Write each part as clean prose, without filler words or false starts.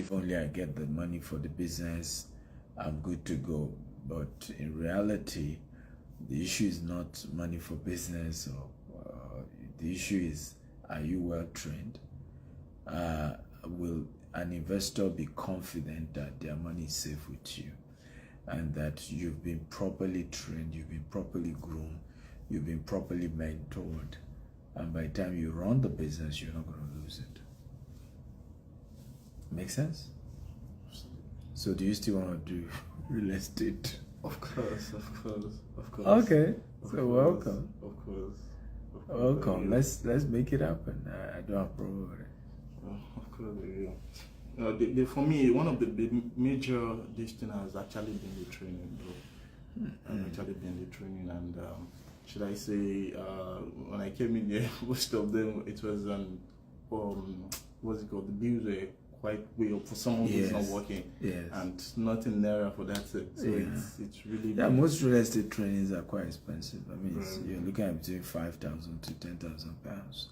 if only I get the money for the business, I'm good to go. But in reality, the issue is not money for business, or the issue is, are you well trained? Will an investor be confident that their money is safe with you, and that you've been properly trained, you've been properly groomed, you've been properly mentored, and by the time you run the business, you're not going to lose it? Make sense? So do you still want to do real estate? Of course. Okay, so welcome. Of course. Welcome. Let's make it happen. I don't have a problem with it. Of course, yeah. For me, one of the major thing has actually been the training, though. Actually been the training, and should I say, when I came in here, most of them, it was what's it called? The bills were quite way up for someone who's not working, and nothing there for that. So it's really most real estate trainings are quite expensive. I mean, you're looking at between £5,000 to £10,000.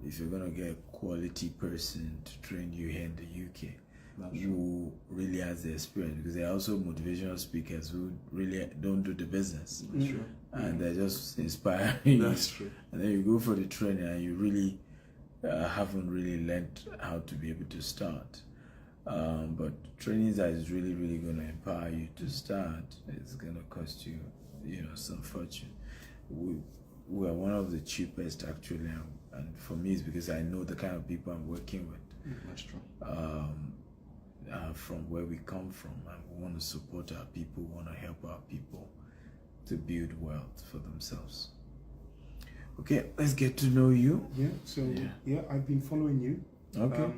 If you're gonna get a quality person to train you here in the UK, who really has the experience, because there are also motivational speakers who really don't do the business. That's true. And they're just inspiring you. That's true. And then you go for the training and you really haven't really learned how to be able to start. But trainings that is really going to empower you to start, it's going to cost you, some fortune. We are one of the cheapest, actually, and for me it's because I know the kind of people I'm working with. That's true. From where we come from, and we want to support our people, we want to help our people to build wealth for themselves. Okay, let's get to know you. I've been following you. Okay.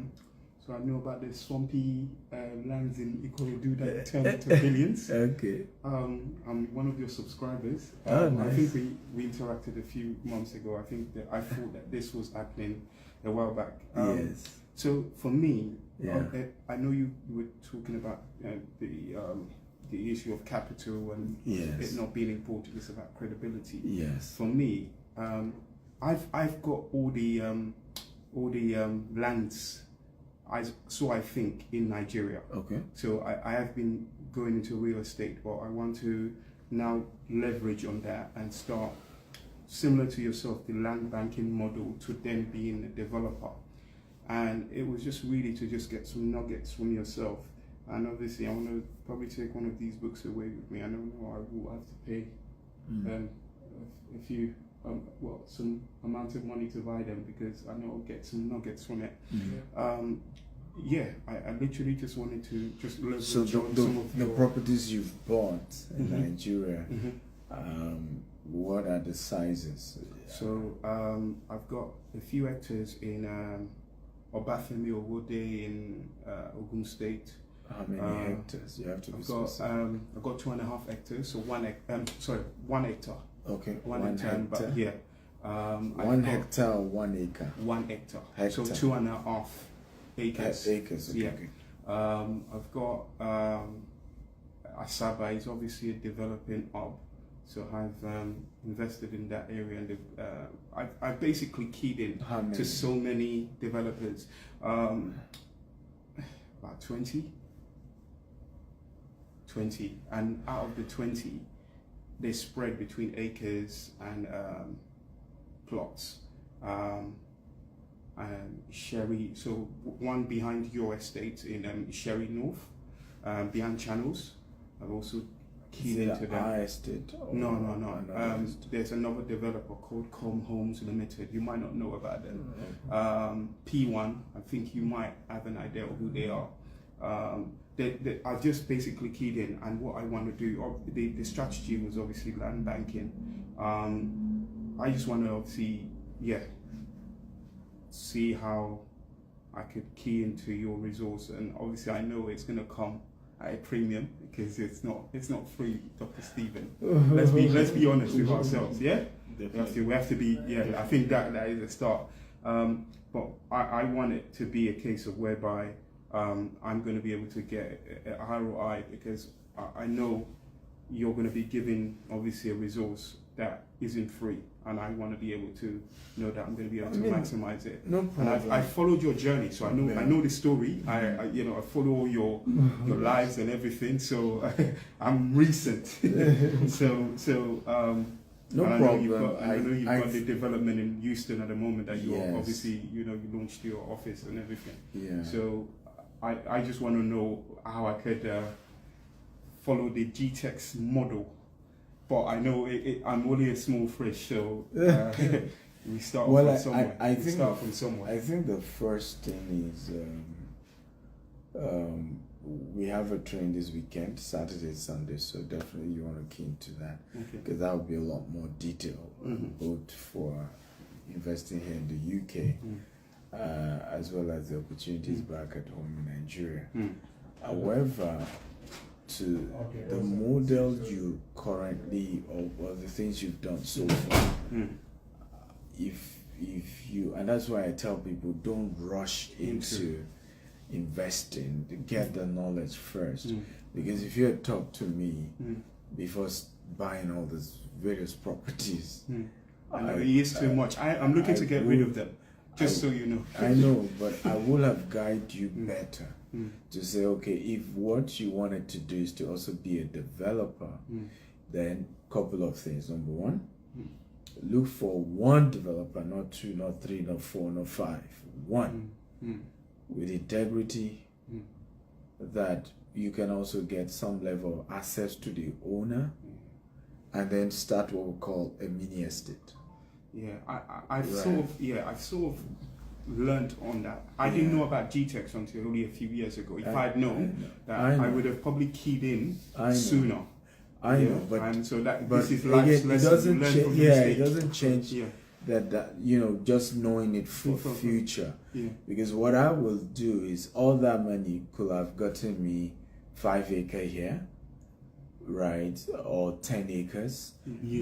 So I know about the swampy lands in Ikorodu that turn into billions. Okay. I'm one of your subscribers. Nice. I think we interacted a few months ago. I think that I thought that this was happening a while back. Yes. So for me, I know you were talking about the issue of capital and it not being important. It's about credibility. Yes. For me, I've got all the lands. I think in Nigeria. Okay. So I have been going into real estate, but I want to now leverage on that and start, similar to yourself, the land banking model, to then being a developer. And it was just really to just get some nuggets from yourself. And obviously I want to probably take one of these books away with me. I don't know, I will have to pay a few, some amount of money to buy them, because I know I'll get some nuggets from it. I literally just wanted to just leverage some of the properties you've bought in Nigeria, what are the sizes? So I've got a few hectares in Obafemi Owode in Ogun State. How many hectares? You have to be specific. I've got 2.5 hectares, so 1 hectare. Okay, 1 hectare. But yeah. 1 hectare or 1 acre? 1 hectare. So 2.5 acres. Acres, okay. Yeah. I've got Asaba is obviously a developing hub, so I've invested in that area, and I've basically keyed in to so many developers. About 20, and out of the 20, they spread between acres and plots. Sherry, so one behind your estate in Sherry North, behind Channels. I've also keyed into that. Our estate? No. There's another developer called Com Homes Limited. You might not know about them. P1, I think you might have an idea of who they are. I just basically keyed in, and what I want to do, the strategy was obviously land banking. I just want to obviously, see how I could key into your resource, and obviously I know it's going to come at a premium, because it's not free, Dr. Stephen. Let's be honest with ourselves, We have to be, I think that is a start. But I want it to be a case of whereby I'm going to be able to get a ROI, because I know you're going to be giving obviously a resource that isn't free, and I want to be able to know that I'm going to be able to maximize it. No problem. And I followed your journey, so I know the story. I you know, I follow all your lives and everything. So I'm recent. No and problem. I know you've got the development in Houston at the moment that you're Yes. obviously, you know, you launched your office and everything. Yeah. So I just want to know how I could follow the GTEX model. But I know I'm only a small fish, so we start from somewhere. I think the first thing is we have a train this weekend, Saturday, Sunday, so definitely you want to key into that, because that will be a lot more detail, both for investing here in the UK, as well as the opportunities back at home in Nigeria. However, to the model you currently, or the things you've done so far, if you, and that's why I tell people, don't rush into investing, get the knowledge first, because if you had talked to me before buying all these various properties, I know it is too much. I'm looking to get rid of them, so you know. I know, but I will have guided you better to say, okay, if what you wanted to do is to also be a developer, then couple of things. Number one, look for one developer, not two, not three, not four, not five. One. With integrity, that you can also get some level of access to the owner, and then start what we call a mini estate. Yeah, I've sort of learned on that. I didn't know about GTEX until only a few years ago. If I'd known that, I would have probably keyed in sooner. I know, but this is life's lesson. It doesn't change. That you know, just knowing it for future. Because what I will do is, all that money could have gotten me 5 acres here, right, or 10 acres,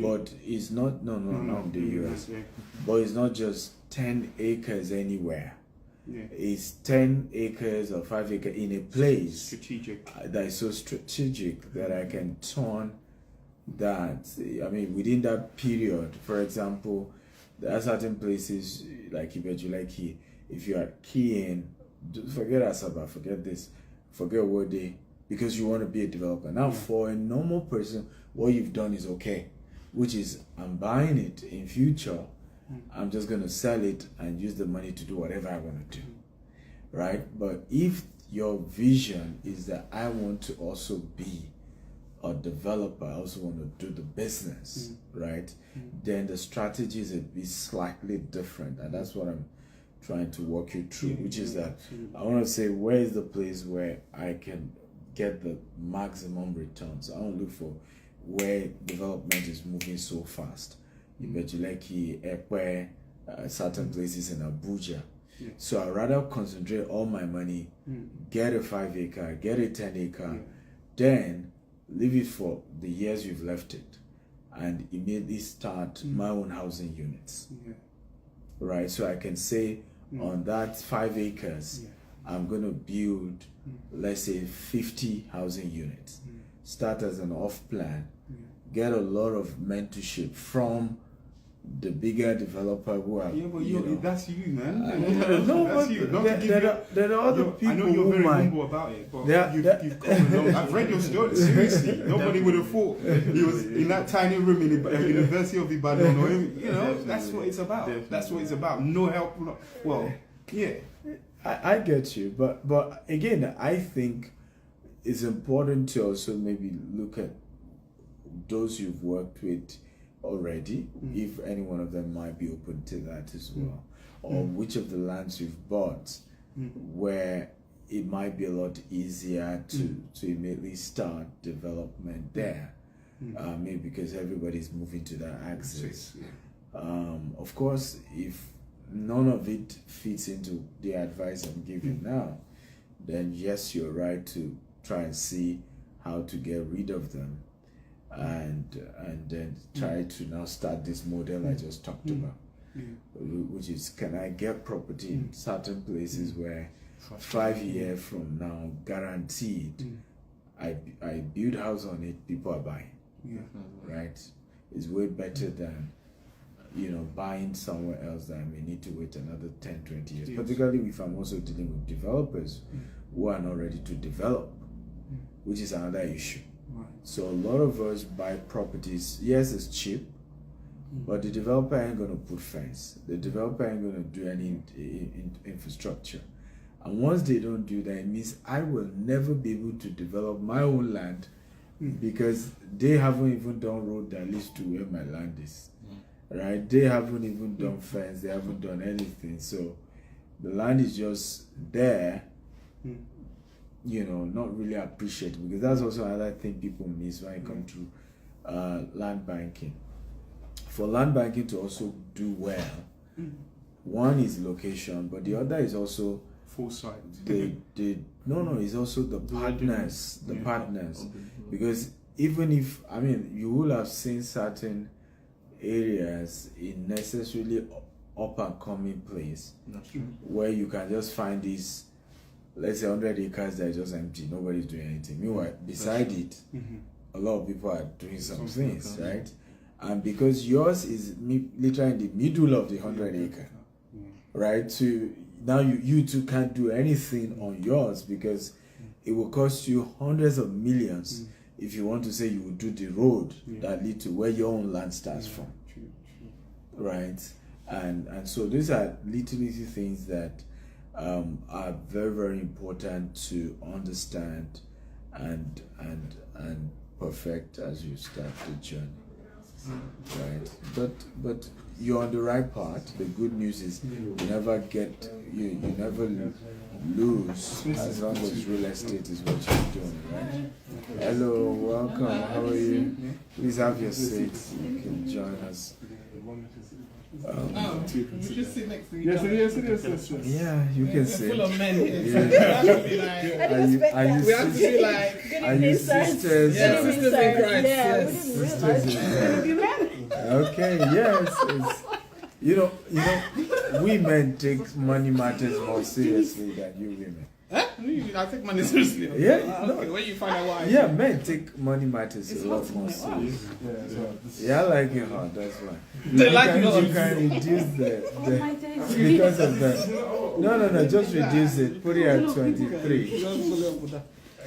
but it's not not in the US. But it's not just 10 acres anywhere. It's 10 acres or 5 acres in a place strategic that is so strategic that I can turn that. I mean, within that period, for example, there are certain places like Ibejuleki, if you are keying, forget Asaba, forget this, forget Wode, because you want to be a developer. Now, for a normal person, what you've done is okay, which is, I'm buying it in future, I'm just going to sell it and use the money to do whatever I want to do, right? But if your vision is that I want to also be a developer, I also want to do the business, right? Then the strategy is a bit slightly different, and that's what I'm trying to walk you through, which is that I want to say, where is the place where I can get the maximum returns? I want to look for where development is moving so fast. Ibejuleki, Ekwe, certain places in Abuja. So I'd rather concentrate all my money, get a 5 acre, get a 10 acre, then leave it for the years you've left it, and immediately start my own housing units. Right? So I can say, on that 5 acres, I'm going to build, let's say, 50 housing units. Start as an off plan, get a lot of mentorship from the bigger developer who are. That's you, man. No, that's but you. there are other people. I know you're very humble about it, but you've come along. I've read your story. Seriously, nobody would have thought he was in that tiny room in the University of Ibadan. Or you know, that's what it's about. That's what it's about. No help. Well, yeah. I get you, but again, I think it's important to also maybe look at those you've worked with already, if any one of them might be open to that as well, or which of the lands you've bought where it might be a lot easier to immediately start development there, maybe because everybody's moving to that axis. Of course, if none of it fits into the advice I'm giving now, then yes, you're right to try and see how to get rid of them, and then try to now start this model I just talked about, which is, can I get property in certain places where 5 years from now, guaranteed, I build house on it, people are buying, right? is way better than, buying somewhere else that I may need to wait another 10, 20 years. Yes. Particularly if I'm also dealing with developers who are not ready to develop, which is another issue. Right. So a lot of us buy properties. Yes, it's cheap, but the developer ain't gonna put fence. The developer ain't gonna do any infrastructure. And once they don't do that, it means I will never be able to develop my own land because they haven't even done road that leads to where my land is. Right? They haven't even done fence. They haven't done anything. So the land is just there. Not really appreciated, because that's also another thing people miss when it comes to land banking. For land banking to also do well, one is location, but the other is also foresight. It's also the partners, because even if, you will have seen certain areas in necessarily up and coming place where you can just find these, let's say 100 acres that are just empty, nobody's doing anything. Meanwhile, beside it, a lot of people are doing some things, right? And because yours is literally in the middle of the 100 acre, right? So now you two can't do anything on yours because it will cost you hundreds of millions if you want to say you will do the road that lead to where your own land starts from, right? And so these are little things that are very, very important to understand and perfect as you start the journey, right? But you're on the right path. The good news is you never lose as long as real estate is what you're doing, right? Hello, welcome. How are you? Please have your seat. You can join us. We should sit next to each other. Yes. Yeah, you can sit. Full of men here. Yeah. We have to be like, Are you we have to be like, are you sisters? yeah, sisters in Christ. Yeah, we Yes. didn't Sisters realize in it. Okay, yes. We men take money matters more seriously than you women. Huh? I take money seriously. Yeah, Okay, when you find out why. Yeah, men take money matters It's a lot hot more in my serious. Yeah, I like it hot, that's why. They like it hot. You can reduce Oh my days. because of that. No, just reduce it. Put it at 23.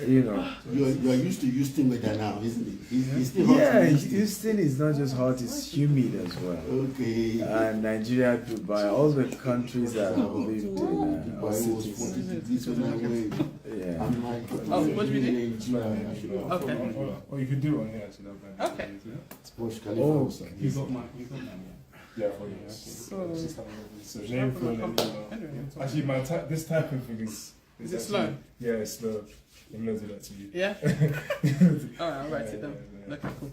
You are used to Houston weather now, isn't it? It's still hot. Yeah, in Houston. Houston is not just hot, it's humid as well. Okay. Nigeria, Dubai, all the countries that have lived in Dubai or was cities. 40 degrees when I went. Yeah. I'm like, Oh, what do we do? Okay. Or you could do it on here actually. Okay. It's Burj Khalifa Oh, also. You got mine. Yeah, for you. So name for actually, this typing thing is Is it actually- slow? Yeah, it's slow. I'm gonna do that to you. Yeah? Alright, I'll write it down. Okay, cool.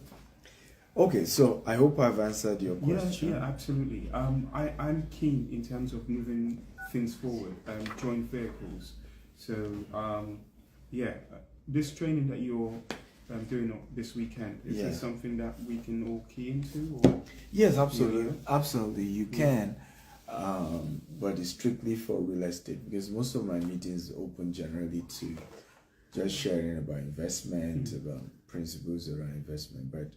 Okay, so I hope I've answered your question. Yeah, absolutely. I'm keen in terms of moving things forward, joint vehicles. So, this training that you're doing this weekend, is this something that we can all key into? Or? Yes, absolutely. Absolutely, you can. But it's strictly for real estate, because most of my meetings open generally to just sharing about investment, about principles around investment. But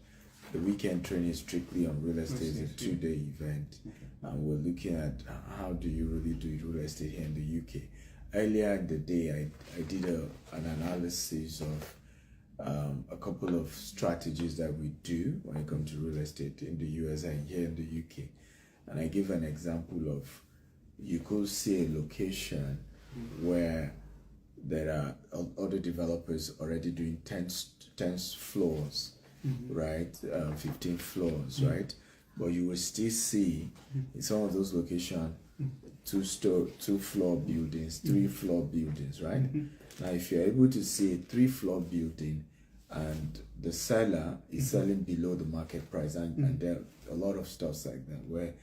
the weekend training is strictly on real estate. It's a 2-day event. And we're looking at how do you really do real estate here in the UK. Earlier in the day, I did an analysis of a couple of strategies that we do when it comes to real estate in the US and here in the UK. And I give an example of, you could see a location where there are other developers already doing 10 floors, right? 15 floors, right? But you will still see in some of those locations 2-floor buildings, 3-floor buildings, right? Now, if you're able to see a 3-floor building and the seller is selling below the market price, and there are a lot of stuff like that where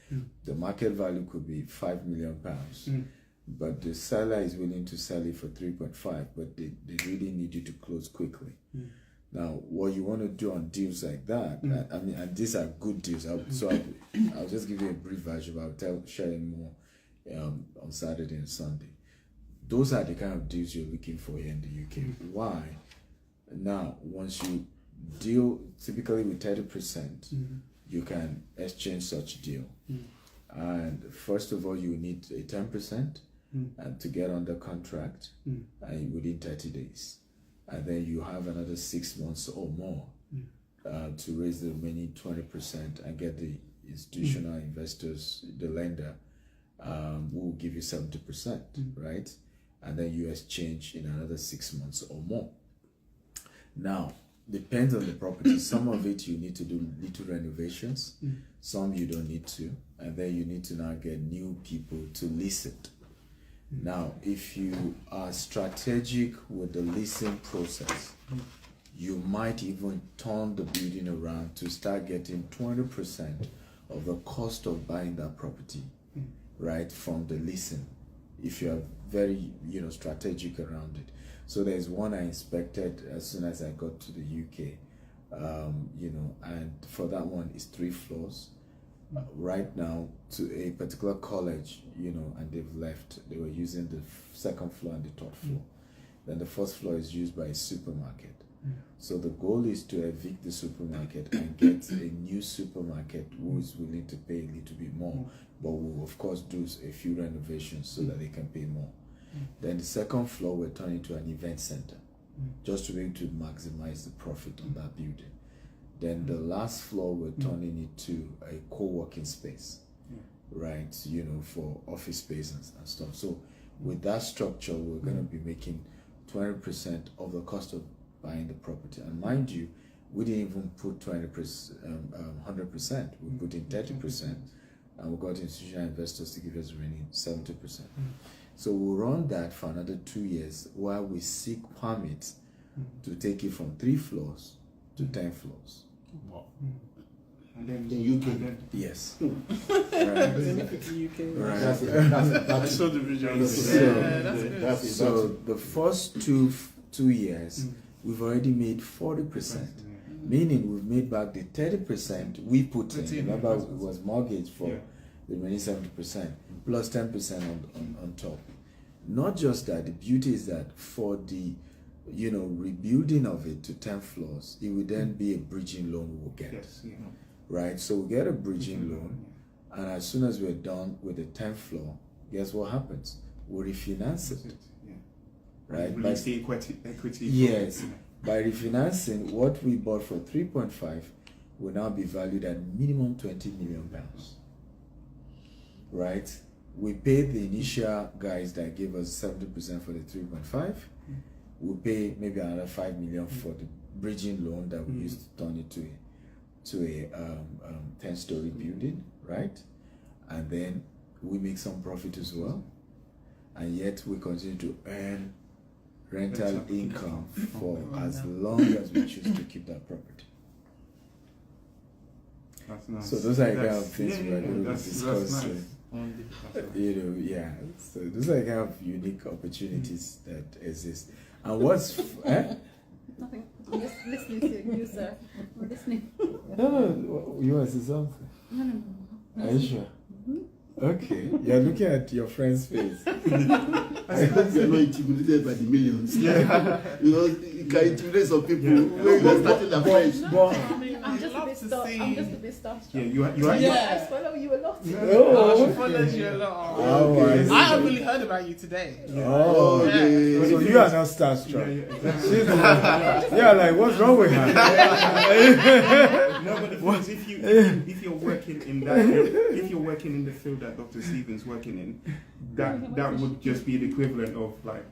the market value could be £5 million, but the seller is willing to sell it for 3.5, but they really need you to close quickly. Now, what you want to do on deals like that, and these are good deals, I'll just give you a brief version, but I'll share more on Saturday and Sunday. Those are the kind of deals you're looking for here in the UK. Why? Now, once you deal typically with 30%, you can exchange such deal. And first of all, you need a 10% and to get under contract and within 30 days. And then you have another 6 months or more to raise the remaining 20% and get the institutional investors, the lender, who will give you 70%, right? And then you exchange in another 6 months or more. Now, depends on the property. Some of it you need to do little renovations, some you don't need to, and then you need to now get new people to lease it. Now, if you are strategic with the leasing process, you might even turn the building around to start getting 20% of the cost of buying that property, right, from the leasing, if you are very, strategic around it. So there's one I inspected as soon as I got to the UK, and for that one it's 3 floors. Right now, to a particular college, and they've left. They were using the second floor and the third floor. Then the first floor is used by a supermarket. So the goal is to evict the supermarket and get a new supermarket who is willing to pay a little bit more, but will of course do a few renovations so that they can pay more. Then the second floor we're turning into an event center, just to be able to maximize the profit on that building. Then the last floor we're turning into a co-working space, right? For office space and stuff. So with that structure, we're going to be making 20% of the cost of buying the property. And mind you, we didn't even put 20%, 100%. We put in 30%, and we got institutional investors to give us the remaining 70%. So we'll run that for another 2 years while we seek permits to take it from 3 floors to 10 floors. Wow. And then In UK. Yes. Benefit the UK. Right. That's So the vision that's So the first two years, we've already made 40%, meaning we've made back the 30% we put in. Remember, it was mortgage for the remaining 70%, plus 10% on top. Not just that, the beauty is that for the rebuilding of it to 10 floors, it would then be a bridging loan we'll get. yes, Right? So we get a bridging loan, and as soon as we're done with the 10th floor, guess what happens? We refinance it. Right? By the equity. Yes. By refinancing, what we bought for 3.5 will now be valued at minimum 20 million pounds. Right? We paid the initial guys that gave us 70% for the 3.5. We'll pay maybe another 5 million for the bridging loan that we used to turn it to a 10-story building, right? And then we make some profit as well, and yet we continue to earn rental income for as long as we choose to keep that property. That's nice. So those are the kind of things we are going to discuss. nice. So those are the kind of unique opportunities that exist. And what's Nothing. I'm just listening to you, sir. I'm listening. No, you want to say something? No. Are you sure? Okay, you're looking at your friend's face. I hope you're not intimidated by the millions. Because it can intimidate some people when you're starting afresh. I'm just a bit starstruck. Yeah, you are. I follow you a lot. Oh, she follows you a lot. Okay. I have really heard about you today. Oh, Yeah. so you are not starstruck. Yeah, exactly. Yeah, like what's wrong with her? No, but the thing is, if you're working in that field, if you're working in the field that Dr. Stephen's working in, that would just be the equivalent of like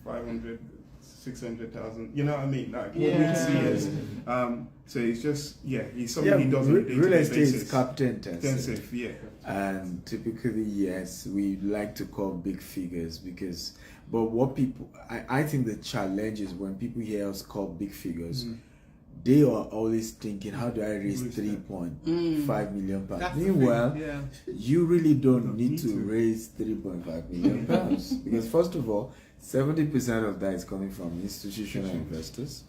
500, 600,000. You know what I mean? Like what we see is, so it's just it's something he does on a day-to-day real estate basis. is capital intensive. Intensive, yeah. And typically, yes, we like to call big figures because, but what people, I think the challenge is when people hear us call big figures, they are always thinking, how do I raise 3.5 million pounds? That's Meanwhile, yeah. you really don't need to raise 3.5 million pounds because first of all, 70% of that is coming from institutional investors.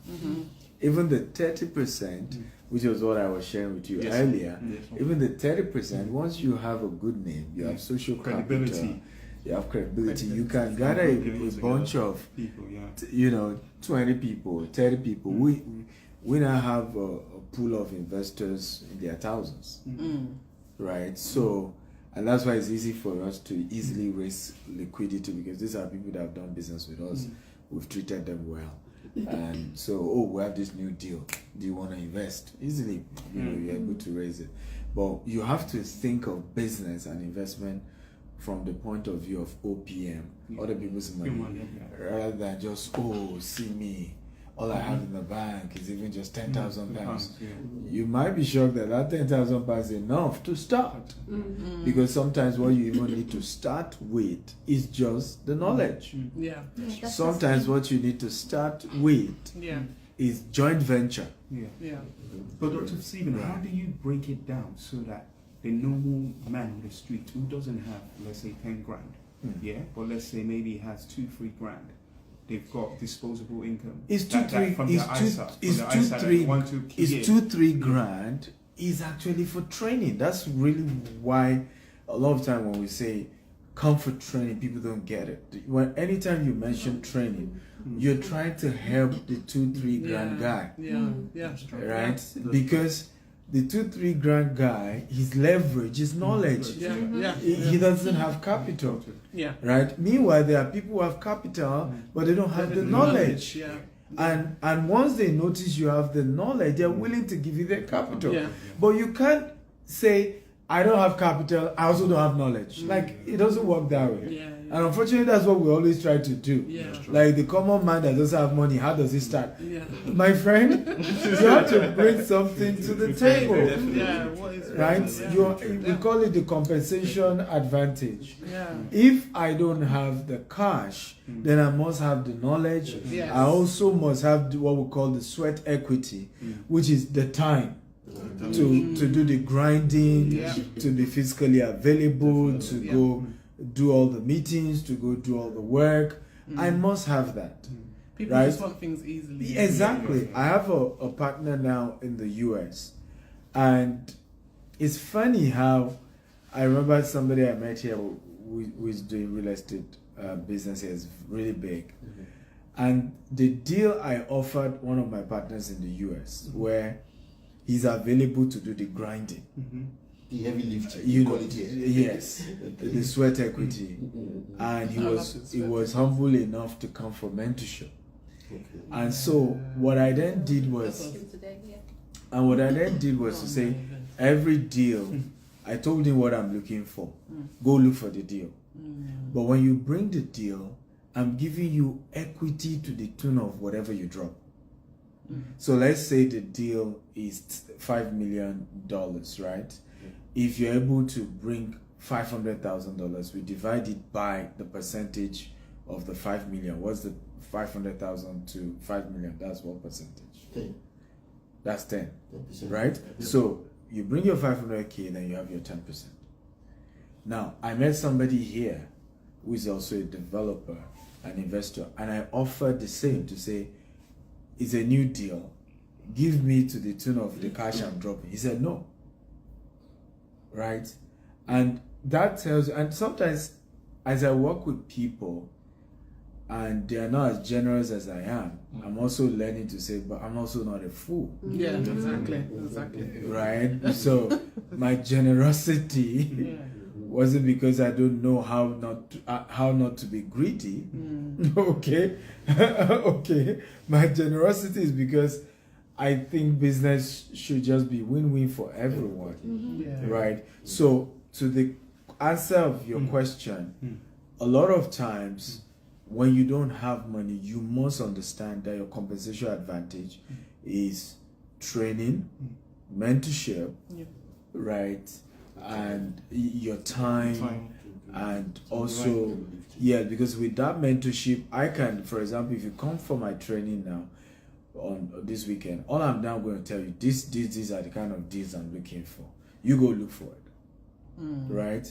Even the 30%, which was what I was sharing with you earlier, even the 30%, once you have a good name, you have social Credibility. capital, you have credibility, you can gather a bunch of people, 20 people, 30 people. we now have a pool of investors in their thousands, right? So, and that's why it's easy for us to easily raise liquidity, because these are people that have done business with us. We've treated them well. And so, oh, we have this new deal. Do you want to invest? Easily, you're able to raise it. But you have to think of business and investment from the point of view of OPM, other people's money, rather than just, oh, see me, all I have in the bank is even just £10,000. You might be shocked that that £10,000 is enough to start, because sometimes what you even need to start with is just the knowledge. Sometimes what you need to start with is joint venture. But Dr. Stephen, how do you break it down so that the normal man on the street who doesn't have, let's say, 10 grand, but let's say maybe he has 2-3 grand, they've got disposable income. It's 2-3 grand is actually for training. That's really why a lot of time when we say comfort training, people don't get it. When anytime you mention training, you're trying to help the 2-3 grand guy. Right? Because the 2-3 grand guy, his leverage is knowledge. He doesn't have capital. Right? Meanwhile, there are people who have capital, but they don't have the knowledge. And once they notice you have the knowledge, they're willing to give you their capital. But you can't say, I don't have capital, I also don't have knowledge. Like, it doesn't work that way. And unfortunately, that's what we always try to do. Like, the common man that doesn't have money, how does he start? My friend, you have to bring something to the table. Right? We call it the compensation advantage. If I don't have the cash, then I must have the knowledge. I also must have what we call the sweat equity, which is the time. To do the grinding, to be physically available, to go do all the meetings, to go do all the work. I must have that. People just want things easily. Exactly. I have a partner now in the US, and it's funny how I remember somebody I met here who is doing real estate business here, is really big. And the deal I offered one of my partners in the US, where he's available to do the grinding. The heavy lifting. You know, yes, the sweat equity. And he was humble enough to come for mentorship. And so what I then did was to say, every deal, I told him what I'm looking for. Go look for the deal. But when you bring the deal, I'm giving you equity to the tune of whatever you drop. So let's say the deal is $5 million, right? If you're able to bring $500,000, we divide it by the percentage of the 5 million. What's the 500,000 to 5 million? That's what percentage? 10. That's 10, right? So you bring your 500K, then you have your 10%. Now, I met somebody here who is also a developer, an investor, and I offered the same, to say, it's a new deal, give me to the tune of the cash I'm dropping. He said no. Right? And that tells you, and sometimes as I work with people and they are not as generous as I am, I'm also learning to say, but I'm also not a fool. Exactly. Right? So my generosity wasn't because I don't know how not to be greedy. Okay. My generosity is because I think business should just be win-win for everyone. Right? So to the answer of your question, a lot of times when you don't have money, you must understand that your compensation advantage is training, mentorship, right? And your time, and also because with that mentorship, I can, for example, if you come for my training now on this weekend, all I'm now going to tell you, these are the kind of deals I'm looking for. You go look for it, right?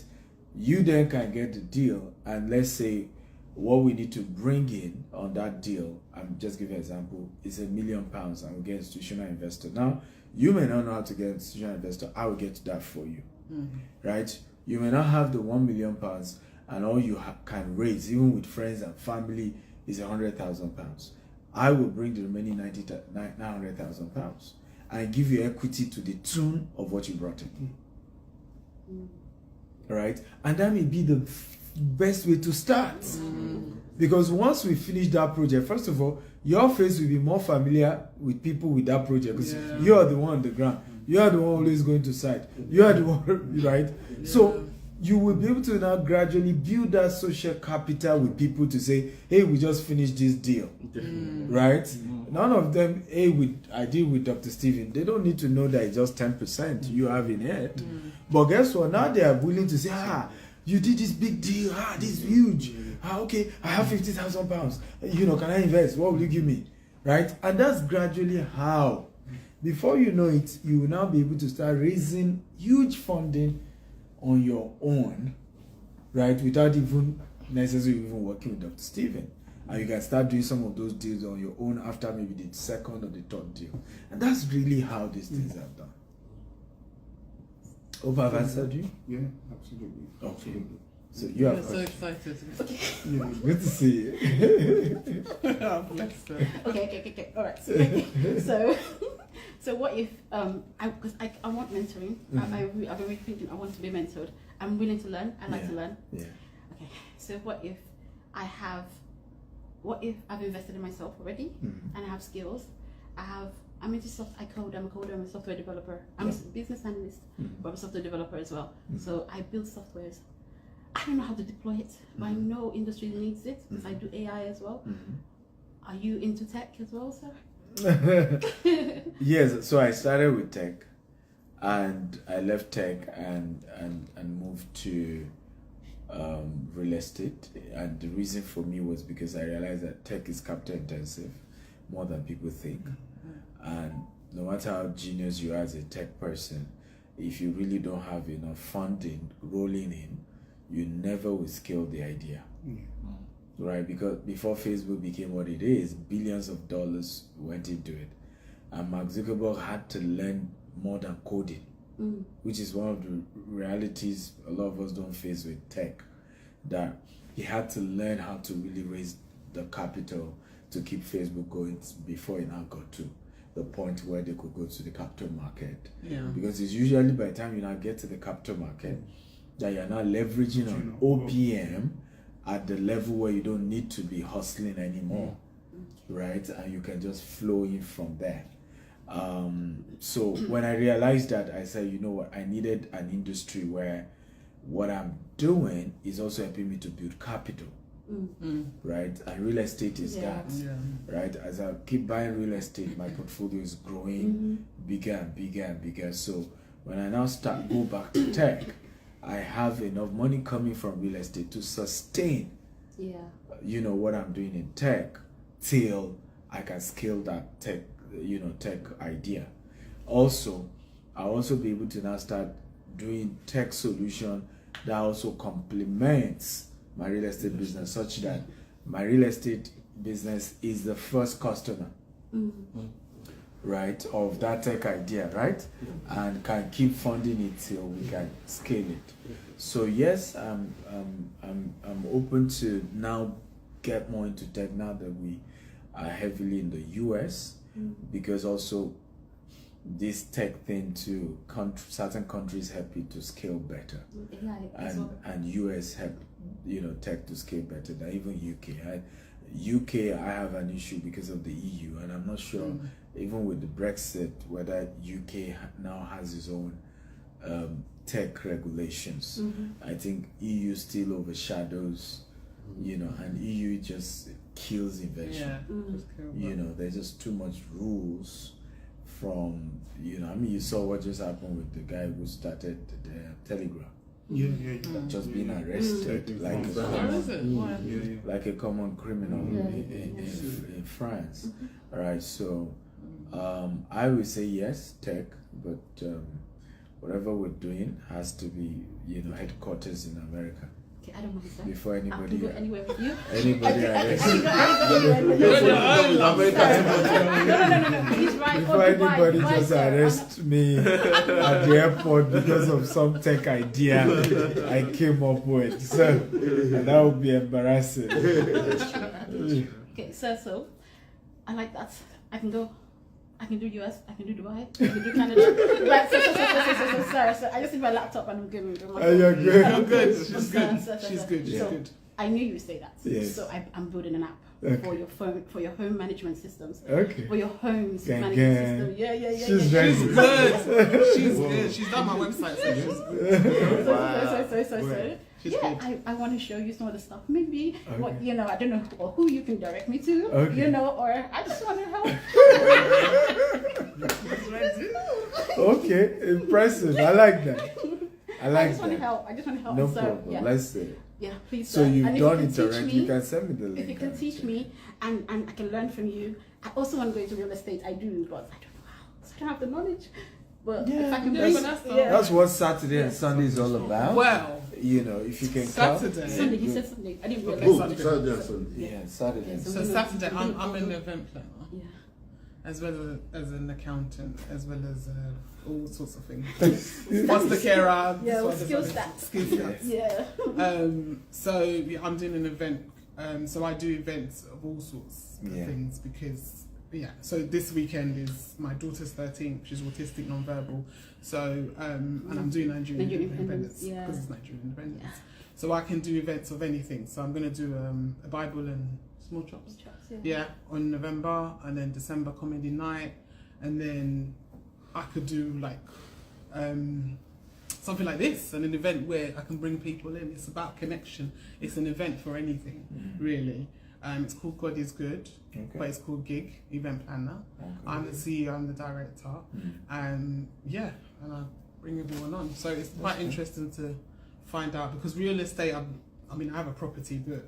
You then can get the deal, and let's say what we need to bring in on that deal, I'm just giving an example, is £1 million, and we get institutional investor. Now, you may not know how to get institutional investor. I will get to that for you. Right? You may not have the £1 million, and all you can raise, even with friends and family, is £100,000. I will bring the remaining 900,000 pounds and give you equity to the tune of what you brought in. Right? And that may be the best way to start. Because once we finish that project, first of all, your face will be more familiar with people with that project because you are the one on the ground. You are the one always going to site. You are the one, right? Yeah. So you will be able to now gradually build that social capital with people to say, hey, we just finished this deal. Right? None of them, I deal with Dr. Stephen. They don't need to know that it's just 10% you have in it. But guess what? Now they are willing to say, you did this big deal. This is huge. Okay, I have 50,000 pounds. Can I invest? What will you give me? Right? And that's gradually how. Before you know it, you will now be able to start raising huge funding on your own, right? Without even necessarily even working with Dr. Stephen. And you can start doing some of those deals on your own after maybe the second or the third deal. And that's really how these things are done. Hope I've answered you? Yeah, absolutely. Okay. Absolutely. So you are so excited. Yeah, good to see you. Okay. All right. So what if because I want mentoring. I've been really thinking I want to be mentored. I'm willing to learn. I like to learn. Yeah. Okay. So what if I've invested in myself already and I have skills. I'm into I'm a coder, I'm a software developer. I'm a business analyst, but I'm a software developer as well. So I build softwares. I don't know how to deploy it, but I know industry needs it because I do AI as well. Are you into tech as well, sir? Yes, so I started with tech and I left tech and moved to real estate. And the reason for me was because I realized that tech is capital intensive more than people think. And no matter how genius you are as a tech person, if you really don't have enough funding rolling in, you never will scale the idea. Right? Because before Facebook became what it is, billions of dollars went into it. And Mark Zuckerberg had to learn more than coding, which is one of the realities a lot of us don't face with tech. That he had to learn how to really raise the capital to keep Facebook going before it now got to the point where they could go to the capital market. Because it's usually by the time you now get to the capital market that you're now leveraging on OPM at the level where you don't need to be hustling anymore, right? And you can just flow in from there. So when I realized that, I said, you know what, I needed an industry where what I'm doing is also helping me to build capital. Right? And real estate is that. Right? As I keep buying real estate, my portfolio is growing bigger and bigger and bigger. So when I now go back to tech, I have enough money coming from real estate to sustain what I'm doing in tech till I can scale that tech idea. Also, I'll also be able to now start doing tech solution that also complements my real estate business, such that my real estate business is the first customer, right, of that tech idea, right, and can keep funding it till we can scale it. So yes, I'm open to now get more into tech now that we are heavily in the US, because also this tech thing to certain countries help it to scale better, and US help tech to scale better than even UK. UK, I have an issue because of the EU, and I'm not sure even with the Brexit whether UK now has its own tech regulations. I think EU still overshadows, and EU just kills invention. There's just too much rules from, you saw what just happened with the guy who started the Telegram. Just being arrested like a common criminal in France. All right, so I would say yes, tech, but whatever we're doing has to be, headquarters in America. Okay, I don't mind that. Before anybody, I can go anywhere with you. Anybody arrested. No. He's right. Before anybody just arrest me at the airport because of some tech idea I came up with, so that would be embarrassing. Okay, so I like that. I can do US, I can do Dubai, I can do Canada. Right, so I just need my laptop and I'm good. You're good. I'm good. She's good. She's good. She's So good. I knew you would say that. Yes. So I'm building an app for your phone, for your home management systems. Okay. For your home's Gang, management gang. system. Yeah. She's very She's good. She's good. She's done my website, so she's good. So. She's Yeah, good. I want to show you some of the stuff. Maybe what Okay. I don't know or who you can direct me to. Okay. Or I just want to help. Okay, impressive. I like that. I just want to help. No So, problem. yeah. Let's see. Yeah, please. So sir. you've And if you done can it teach already. me- You can send me the link. If you can and teach check. me and I can learn from you. I also want to go into real estate. I do, but I don't know how. So I don't have the knowledge. But if I can Yeah, bring, but that's That's what Saturday and Sunday is all about. Well, If you can Saturday. Sunday. He said Sunday. I didn't realize. Oh, Saturday. Saturday and Sunday. Yeah, Saturday. Yeah, So Saturday, I'm an event planner, Yeah. as well as an accountant, as well as all sorts of things. Foster carer. Yeah, sort with of skill other- stats. Skill stats. Yeah. So yeah, I'm doing an event. So I do events of all sorts of Yeah. things because So this weekend is my daughter's 13th. She's autistic, non-verbal. So and I'm doing Nigerian Independence yeah. because it's Nigerian Independence. Yeah. So I can do events of anything. So I'm going to do a Bible and small chops. Yeah, on November, and then December comedy night, and then I could do like something like this, and an event where I can bring people in. It's about connection. It's an event for anything, really. It's called God is Good, but it's called Gig Event Planner. I'm the CEO, I'm the director, and I bring everyone on. So it's quite interesting to find out, because real estate, I have a property, but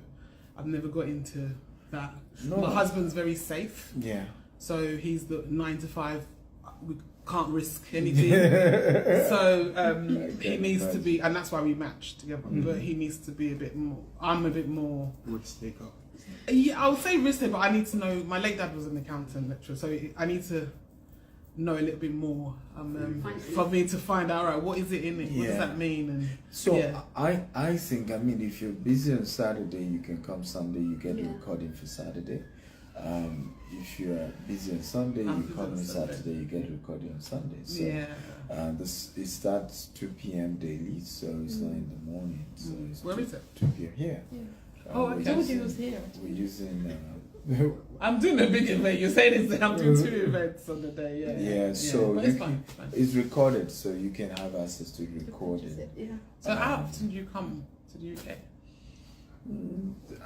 I've never got into that. No. My husband's very safe, Yeah. so he's the 9 to 5. We can't risk anything. So he needs to be, and that's why we match together. But he needs to be a bit more. I'm a bit more Risk taker. Yeah, I would say risk, but I need to know. My late dad was an accountant lecturer, so I need to know a little bit more for me to find out, right, what is it in it? What does that mean? And So I think, if you're busy on Saturday, you can come Sunday, you get a recording for Saturday. If you're busy on Sunday, you come on Saturday, you get a recording on Sunday. So it starts 2 p.m. daily, so it's not in the morning. So it's where is it? 2 p.m. here. Okay. Told you it was here. We're using. I'm doing a big event. You're saying this, I'm doing 2 events on the day. So but you it's fine. it's recorded, so you can have access to the recording. So how often do you come to the UK?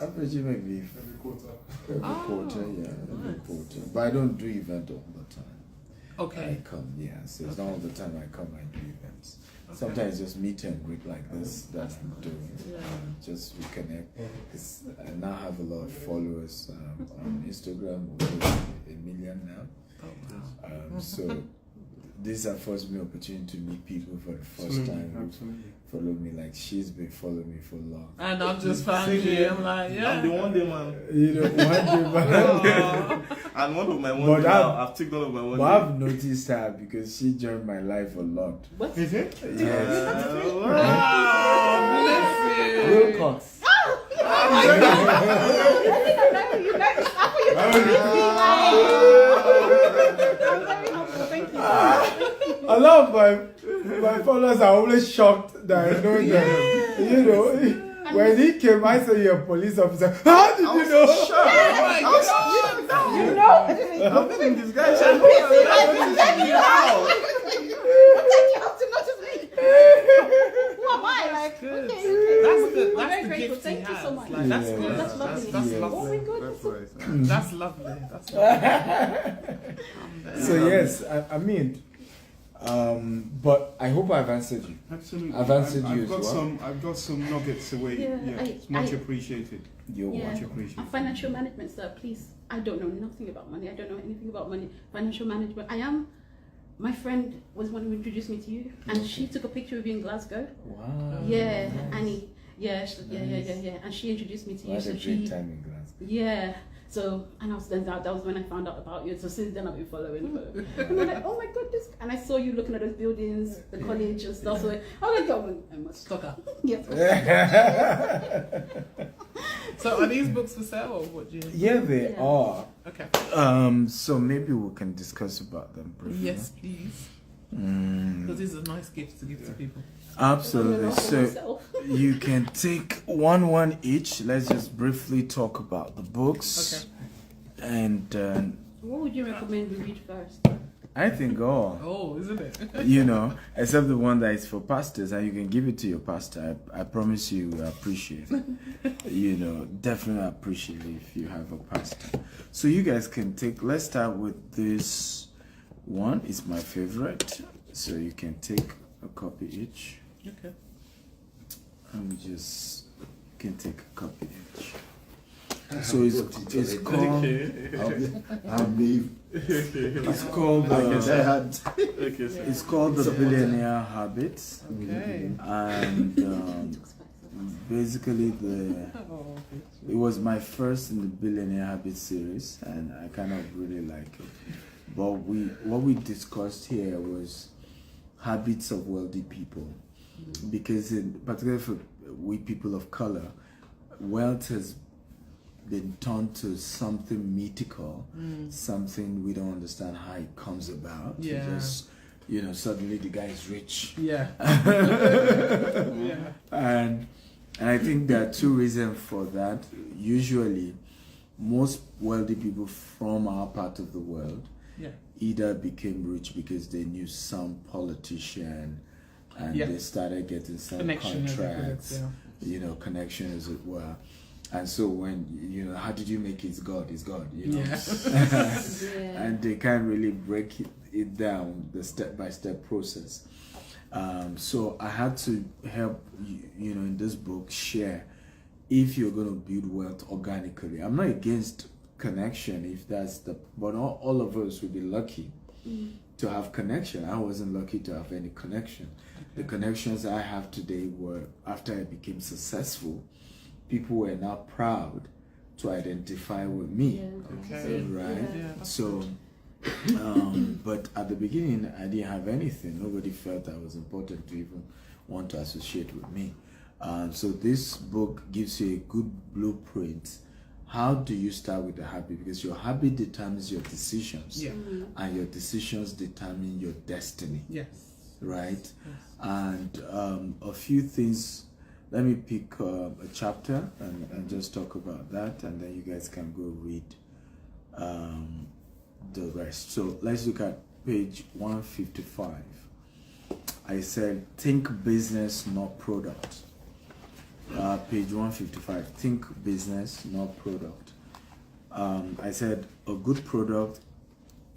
Average maybe Every quarter. every quarter, every quarter. But I don't do event all the time. Okay. I come, so it's not all the time I come, I do events. Sometimes just meet and greet like this that I'm doing. Just reconnect. I now have a lot of followers on Instagram, over 1 million now. Oh, wow. So this affords me opportunity to meet people for the first time who follow me. Like, she's been following me for long. And I'm just found you. I'm like, I'm the one day man. And one of my one day now, I've taken all of my one But day. I've noticed her because she joined my life a lot. What? Is it? Yes. wow, bless you. Wilcox. A lot of my followers are always shocked that I know them. You know, when he came, I said you're a police officer. How did you know? You know? I've been in this guy. Who am I? Like, okay. That's the very grateful. gift Thank he you so has. much. Like, that's good. That's lovely. That's Yeah. Oh my lovely. God. That's right. That's lovely. That's lovely. So yes, but I hope I've answered you. Absolutely. I've answered you I've as got well. I've got some nuggets away. Yeah, It's much appreciated. You're Much appreciated. And financial management, sir, please. I don't know nothing about money. I don't know anything about money. Financial management. My friend was one who introduced me to you, and she took a picture of you in Glasgow. Wow. Yeah, Nice. Annie. Yeah, and she introduced me to you. What So a she. great time in Glasgow. Yeah. So, and that was when I found out about you. So since then I've been following her. And I'm like, oh my God, this. And I saw you looking at those buildings, the college and stuff. So I was like, oh, I must stock up. Yes. So are these books for sale or what do you? Yeah, they Yeah. are. Okay. So maybe we can discuss about them briefly. Yes, please. Because these are nice gifts to give to people. Absolutely. So you can take one each. Let's just briefly talk about the books. Okay. And what would you recommend we read first? I think all. Oh, isn't it? Except the one that is for pastors, and you can give it to your pastor. I promise you will appreciate it. Definitely appreciate it if you have a pastor. So you guys can take, let's start with this one. It's my favorite. So you can take a copy each. Okay. And you can take a copy each. So it's called. It's called. It's called The Billionaire Habits. Okay. And basically it was my first in the Billionaire Habits series, and I kind of really like it. But what we discussed here was habits of wealthy people, because particularly for we people of color, wealth has been turned to something mythical, something we don't understand how it comes about. Yeah. Just, suddenly the guy is rich. Yeah. Yeah. And I think there are two reasons for that. Usually, most wealthy people from our part of the world either became rich because they knew some politician and they started getting some contracts, connection as it were. And so when, how did you make it? God is God, And they can't really break it down, the step-by-step process. So I had to help, in this book, share if you're going to build wealth organically. I'm not against connection, if that's but not all of us would be lucky to have connection. I wasn't lucky to have any connection. The connections I have today were after I became successful. People were now proud to identify with me, right? Yeah. So, but at the beginning, I didn't have anything. Nobody felt that was important to even want to associate with me. So this book gives you a good blueprint. How do you start with the habit? Because your habit determines your decisions, and your decisions determine your destiny. Yes. Right? Yes. And a few things. Let me pick a chapter and just talk about that, and then you guys can go read the rest. So let's look at page 155. I said, think business, not product. Page 155, think business, not product. I said, a good product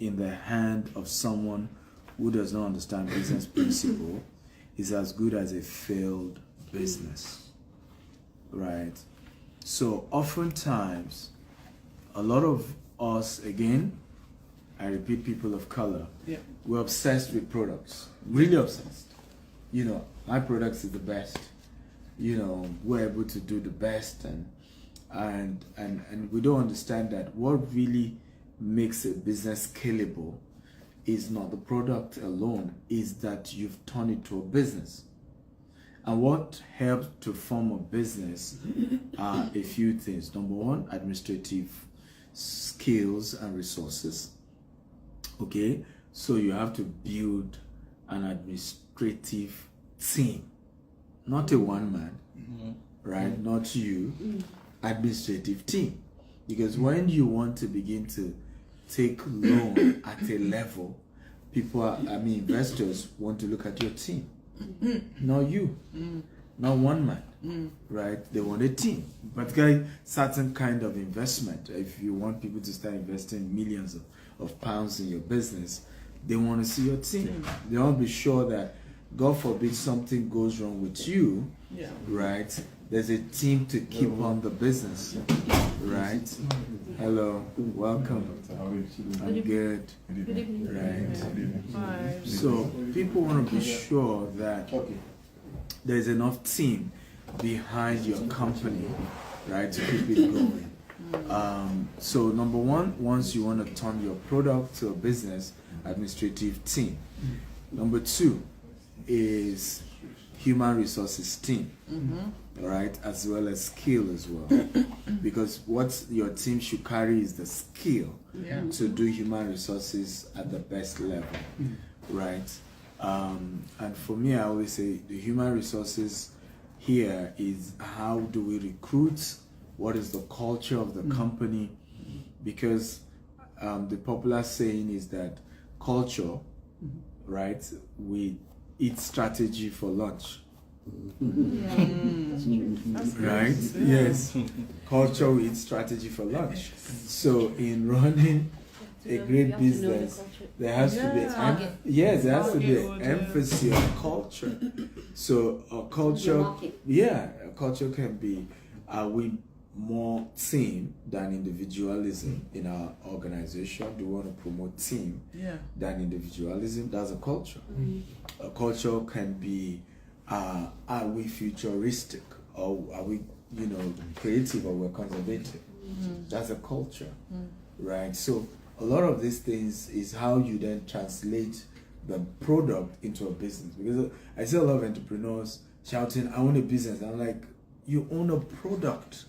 in the hand of someone who does not understand business principle is as good as a failed business, right? So oftentimes, a lot of us, again, I repeat, people of color, we're obsessed with products, really obsessed. My products is the best. We're able to do the best, and we don't understand that what really makes a business scalable is not the product alone, is that you've turned it to a business. And what helps to form a business are a few things. Number one, administrative skills and resources. Okay, so you have to build an administrative team, not a one man, right? Not you, administrative team. Because when you want to begin to take loan at a level, investors want to look at your team. Not you, not one man, right? They want a team, particularly certain kind of investment. If you want people to start investing millions of pounds in your business, they want to see your team. They want to be sure that, God forbid, something goes wrong with you, right? There's a team to keep on the business, right? Hello, welcome. I'm good. Good evening. Right. Bye. So people want to be sure that there's enough team behind your company, right, to keep it going. So number one, once you want to turn your product to a business, administrative team. Number two is human resources team, right, as well as skill as well, because what your team should carry is the skill to do human resources at the best level, right? And for me, I always say the human resources here is how do we recruit, what is the culture of the company, because the popular saying is that culture, right, we eat strategy for lunch. Right? Yes. Culture, we eat strategy for lunch. So in running a great business, there has to be there has to be an emphasis on culture. So a culture, a culture can be, are we more team than individualism in our organization? Do we want to promote team than individualism? That's a culture. A culture can be, are we futuristic, or are we, creative, or we're conservative? That's a culture, right? So a lot of these things is how you then translate the product into a business. Because I see a lot of entrepreneurs shouting, I own a business. I'm like, you own a product.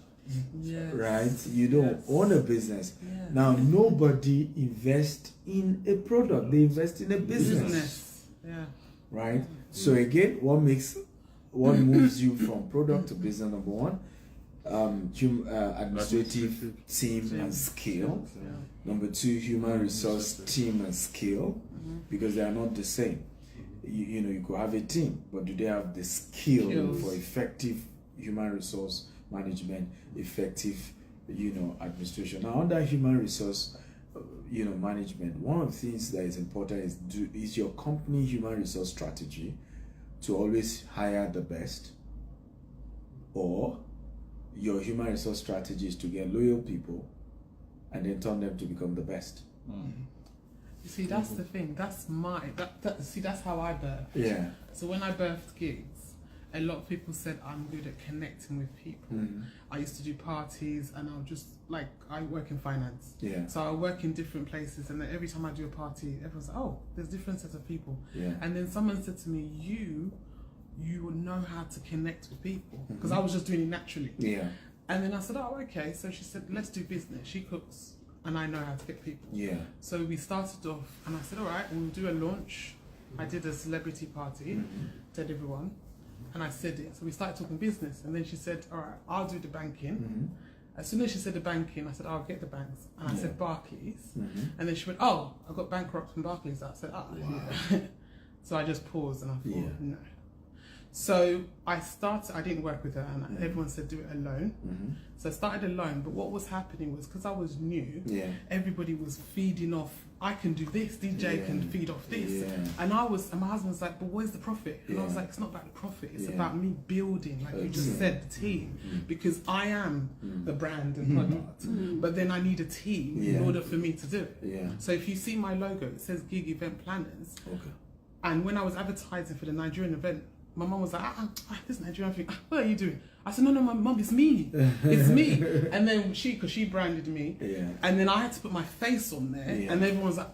Right? You don't own a business. Now, nobody invests in a product. They invest in a business. Right? So again, what moves you from product to business? Number one, administrative team and skill. Number two, human resource team and skill, because they are not the same. You could have a team, but do they have the skill for effective human resource management, effective, administration? Now, under human resource, management, one of the things that is important is your company human resource strategy to always hire the best, or your human resource strategy is to get loyal people and then turn them to become the best. You see, that's the thing. That's that's how I birthed. Yeah. So when I birthed gigs, a lot of people said I'm good at connecting with people. I used to do parties, and I'll just, I work in finance. So I work in different places, and then every time I do a party, everyone's like, oh, there's different sets of people. And then someone said to me, you will know how to connect with people, because I was just doing it naturally. And then I said, oh, okay. So she said, let's do business. She cooks, and I know how to get people. So we started off, and I said, all right, we'll do a launch. I did a celebrity party, told everyone. And I said it. So we started talking business. And then she said, all right, I'll do the banking. As soon as she said the banking, I said, I'll get the banks. And I said, Barclays. And then she went, oh, I got bankrupt from Barclays. I said, So I just paused, and I thought, no. So I didn't work with her, and everyone said do it alone. So I started alone, but what was happening was, because I was new, everybody was feeding off, I can do this, DJ can feed off this. And my husband was like, but where's the profit? And I was like, it's not about the profit, it's about me building, like you just said, the team. Because I am the brand and product, but then I need a team in order for me to do it. So if you see my logo, it says Gig Event Planners. And when I was advertising for the Nigerian event, my mum was like, this Nigerian thing, what are you doing? I said, no, my mum, it's me. It's me. And then because she branded me, and then I had to put my face on there, and everyone was like,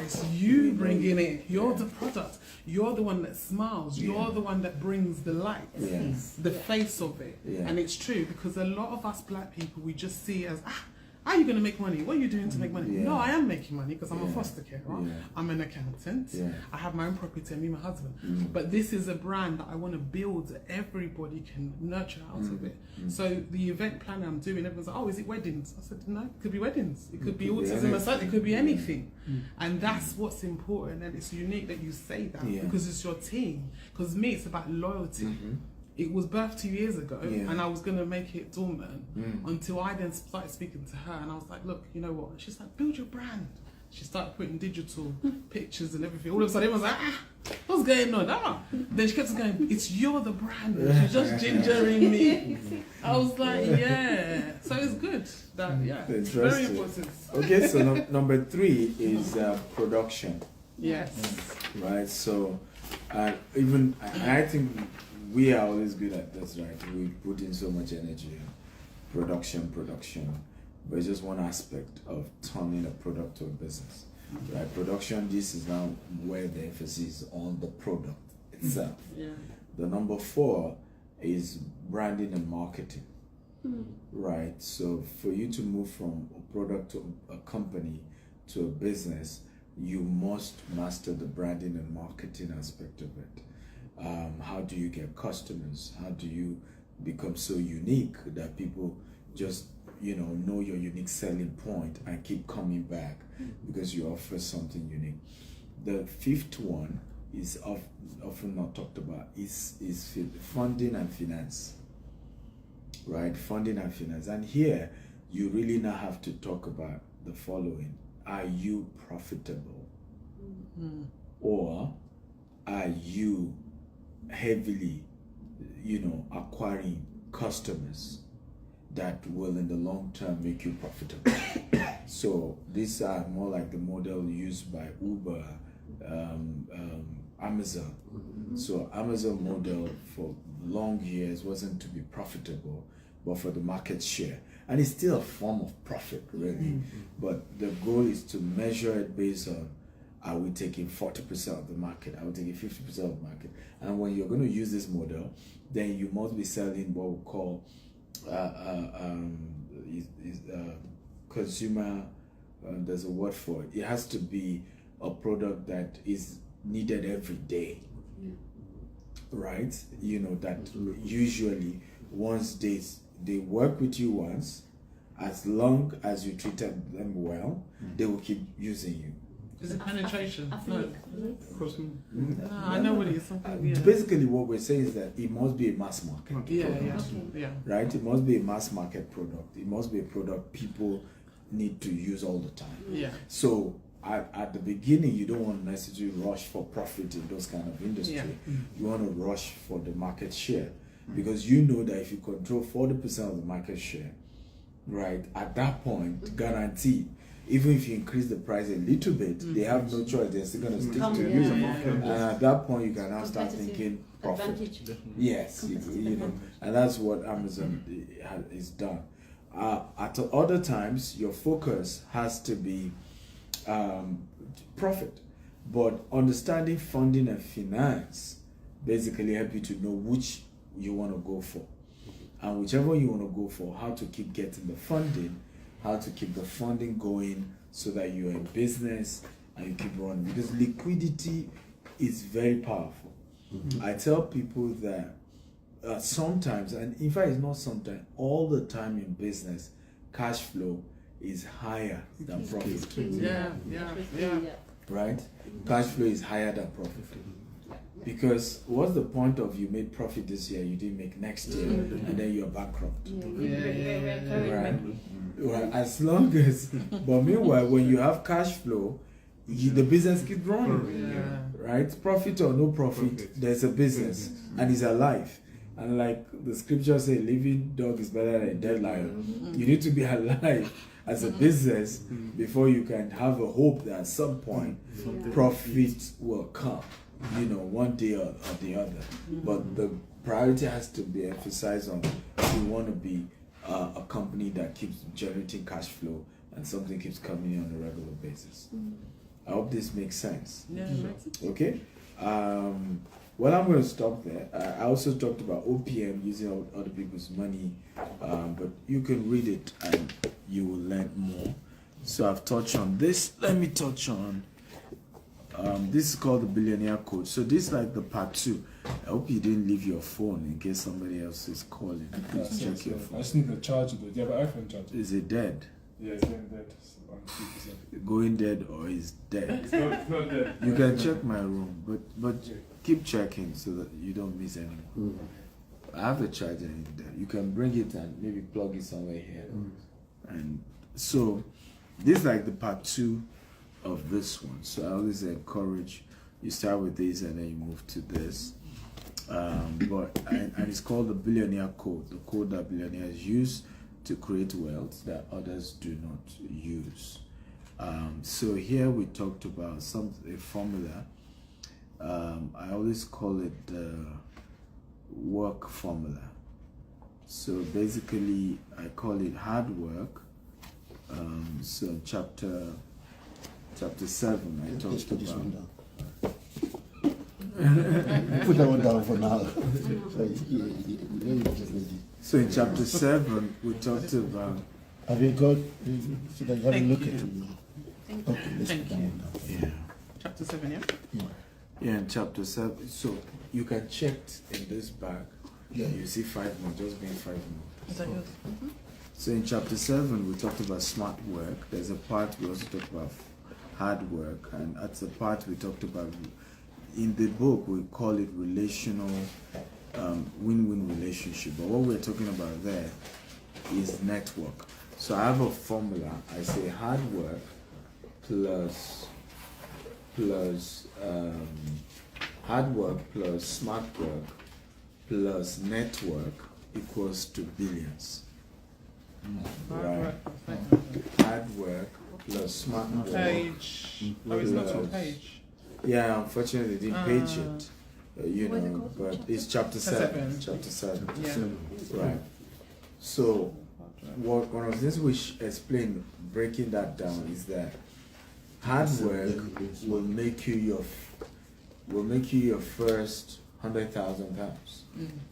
it's you bringing it. You're the product. You're the one that smiles. You're the one that brings the light, the face of it. And it's true, because a lot of us black people, we just see it as, how are you going to make money? What are you doing to make money? No, I am making money because I'm a foster carer. I'm an accountant. I have my own property, and me and my husband. But this is a brand that I want to build that everybody can nurture out of it. So the event planner I'm doing, everyone's like, oh, is it weddings? I said, no, it could be weddings. It could be autism aside. It could be anything. And that's what's important. And it's unique that you say that, because it's your team. Because me, it's about loyalty. It was birthed 2 years ago, and I was going to make it dormant until I then started speaking to her, and I was like, look, you know what? She's like, build your brand. She started putting digital pictures and everything. All of a sudden, everyone's like, what's going on? Then she kept going, you're the brand. She's just gingering me. I was like, so it's good. It's very important. Okay, so number 3 is production. Yes. Right, so I think we are always good at this, right? We put in so much energy in production, but it's just one aspect of turning a product to a business, right? Production, this is now where the emphasis is on the product itself. The number 4 is branding and marketing. Right? So for you to move from a product to a company to a business, you must master the branding and marketing aspect of it. How do you get customers? How do you become so unique that people just know your unique selling point and keep coming back because you offer something unique? The 5th one is often not talked about is funding and finance. Right? Funding and finance. And here you really now have to talk about the following. Are you profitable? Or are you heavily acquiring customers that will in the long term make you profitable? So these are more like the model used by Uber, Amazon. So Amazon model for long years wasn't to be profitable, but for the market share. And it's still a form of profit, really. But the goal is to measure it based on, are we taking 40% of the market? Are we taking 50% of the market? And when you're going to use this model, then you must be selling what we call consumer, there's a word for it. It has to be a product that is needed every day. Right? That usually once they work with you once, as long as you treated them well, they will keep using you. Is it penetration? Affiliate. No, I know what it is. Basically, what we're saying is that it must be a mass market product. Yeah. Right? It must be a mass market product. It must be a product people need to use all the time. Yeah. So at the beginning, you don't want to necessarily rush for profit in those kind of industry. Yeah. You want to rush for the market share because you know that if you control 40% of the market share, right, at that point, guaranteed, even if you increase the price a little bit, they have no choice. They're still going to stick to you. And at that point, you can now start thinking profit. Advantage. Yes, and that's what Amazon is done. At other times, your focus has to be profit, but understanding funding and finance basically help you to know which you want to go for, and whichever you want to go for, how to keep getting the funding, how to keep the funding going so that you're in business and you keep running, because liquidity is very powerful. I tell people that sometimes, and in fact it's not sometimes, all the time in business, cash flow is higher than profit. Yeah. Right? Cash flow is higher than profit. Because what's the point of you made profit this year, you didn't make next year, and then you're bankrupt? Right? Well, as long as, but meanwhile, when you have cash flow, the business keeps running. Right? Profit or no profit, there's a business, and it's alive. And like the scripture says, living dog is better than a dead lion. You need to be alive as a business before you can have a hope that at some point profit will come, one day or the other. But the priority has to be emphasized on, you want to be a company that keeps generating cash flow and something keeps coming in on a regular basis. I hope this makes sense. Okay? Well, I'm going to stop there. I also talked about OPM, using other people's money, but you can read it and you will learn more. So I've touched on this. Let me touch on, this is called the Billionaire Code. So this is like the part 2. I hope you didn't leave your phone in case somebody else is calling. Please check your phone. I just need the charger though. Do you have an iPhone charger? Is it dead? Yeah, it's getting dead. On 3%. Going dead or is dead? It's not dead. You can check my room, but keep checking so that you don't miss anyone. I have the charger in there. You can bring it and maybe plug it somewhere here. And so this is like the part 2 of this one. So I always encourage you start with this and then you move to this. And it's called the Billionaire Code, the code that billionaires use to create wealth that others do not use. So here we talked about a formula. I always call it the work formula. So basically, I call it hard work. So chapter 7, I talked about. Put that one down for now. So in chapter 7, we talked about. Have you got? So that you have a look at it. Okay, let's Thank put that you. one down. Yeah. Chapter 7, yeah? Yeah, in chapter 7. So you can check in this bag. Yeah. You see 5 more, just being 5 more. Is that yours? So in chapter 7, we talked about smart work. There's a part we also talked about hard work, and at the part we talked about, in the book we call it relational, win-win relationship. But what we're talking about there is network. So I have a formula. I say hard work plus hard work plus smart work plus network equals to billions. Right. Hard work plus smart work. Page. Oh, it's not on page. Yeah, unfortunately, they didn't page it. You know, but it's chapter 7. Chapter 7. Yeah. Right. So, one of the things we explain, breaking that down, is that hard work will make you your first £100,000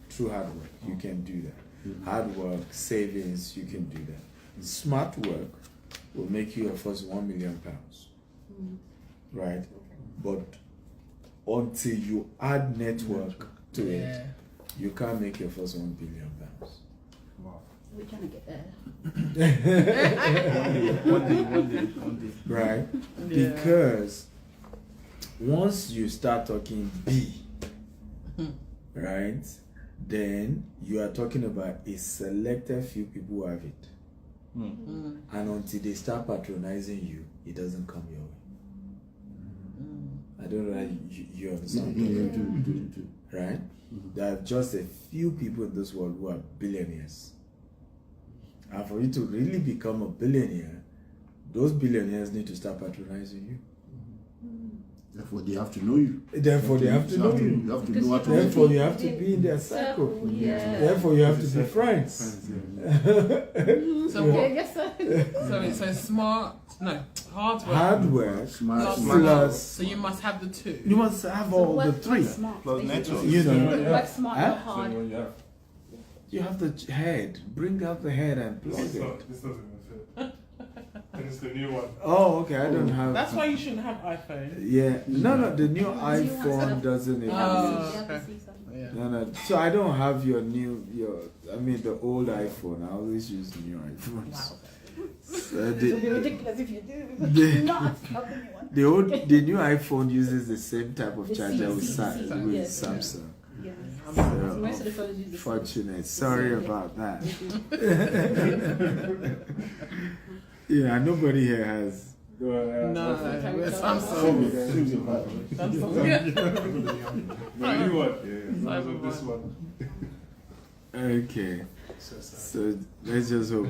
through hard work. You can do that. Hard work, savings, you can do that. Smart work will make you your first £1 million, right? But until you add network to it, you can't make your first £1 billion. Wow. We're trying to get there. One day. Right? Because once you start talking B, right, then you are talking about a selected few people who have it. And until they start patronizing you, it doesn't come your way. I don't know if you understand. Right? There are just a few people in this world who are billionaires. And for you to really become a billionaire, those billionaires need to start patronizing you. Therefore, they have to know you. Therefore, they have to know you. You have to know what to Therefore, you have to be in their circle. Therefore, you have to be friends. So what? Yes, sir. So it's smart. No, hard work. Hard work Smart. plus. So you must have the two. You must have all the three. Smart, Plus network. You know, work smart, Huh? not hard. So, yeah. you have the head. Bring out the head and plug This it. doesn't even fit. And it's the new one. Oh, okay. I don't have. That's why you shouldn't have iPhone. Yeah. No. The new iPhone doesn't even. Oh. Yeah. No. So I don't have your the old iPhone. I always use the new iPhones. Wow. So It would be ridiculous if you do. Not the new iPhone uses the same type of charger with yes. Samsung. Yes. So, Most of the phones use the same. fortunate. Sorry about that. Yeah, nobody here has. No, we're Samsung. No, you what? Yeah. This one. Okay. So let's just hope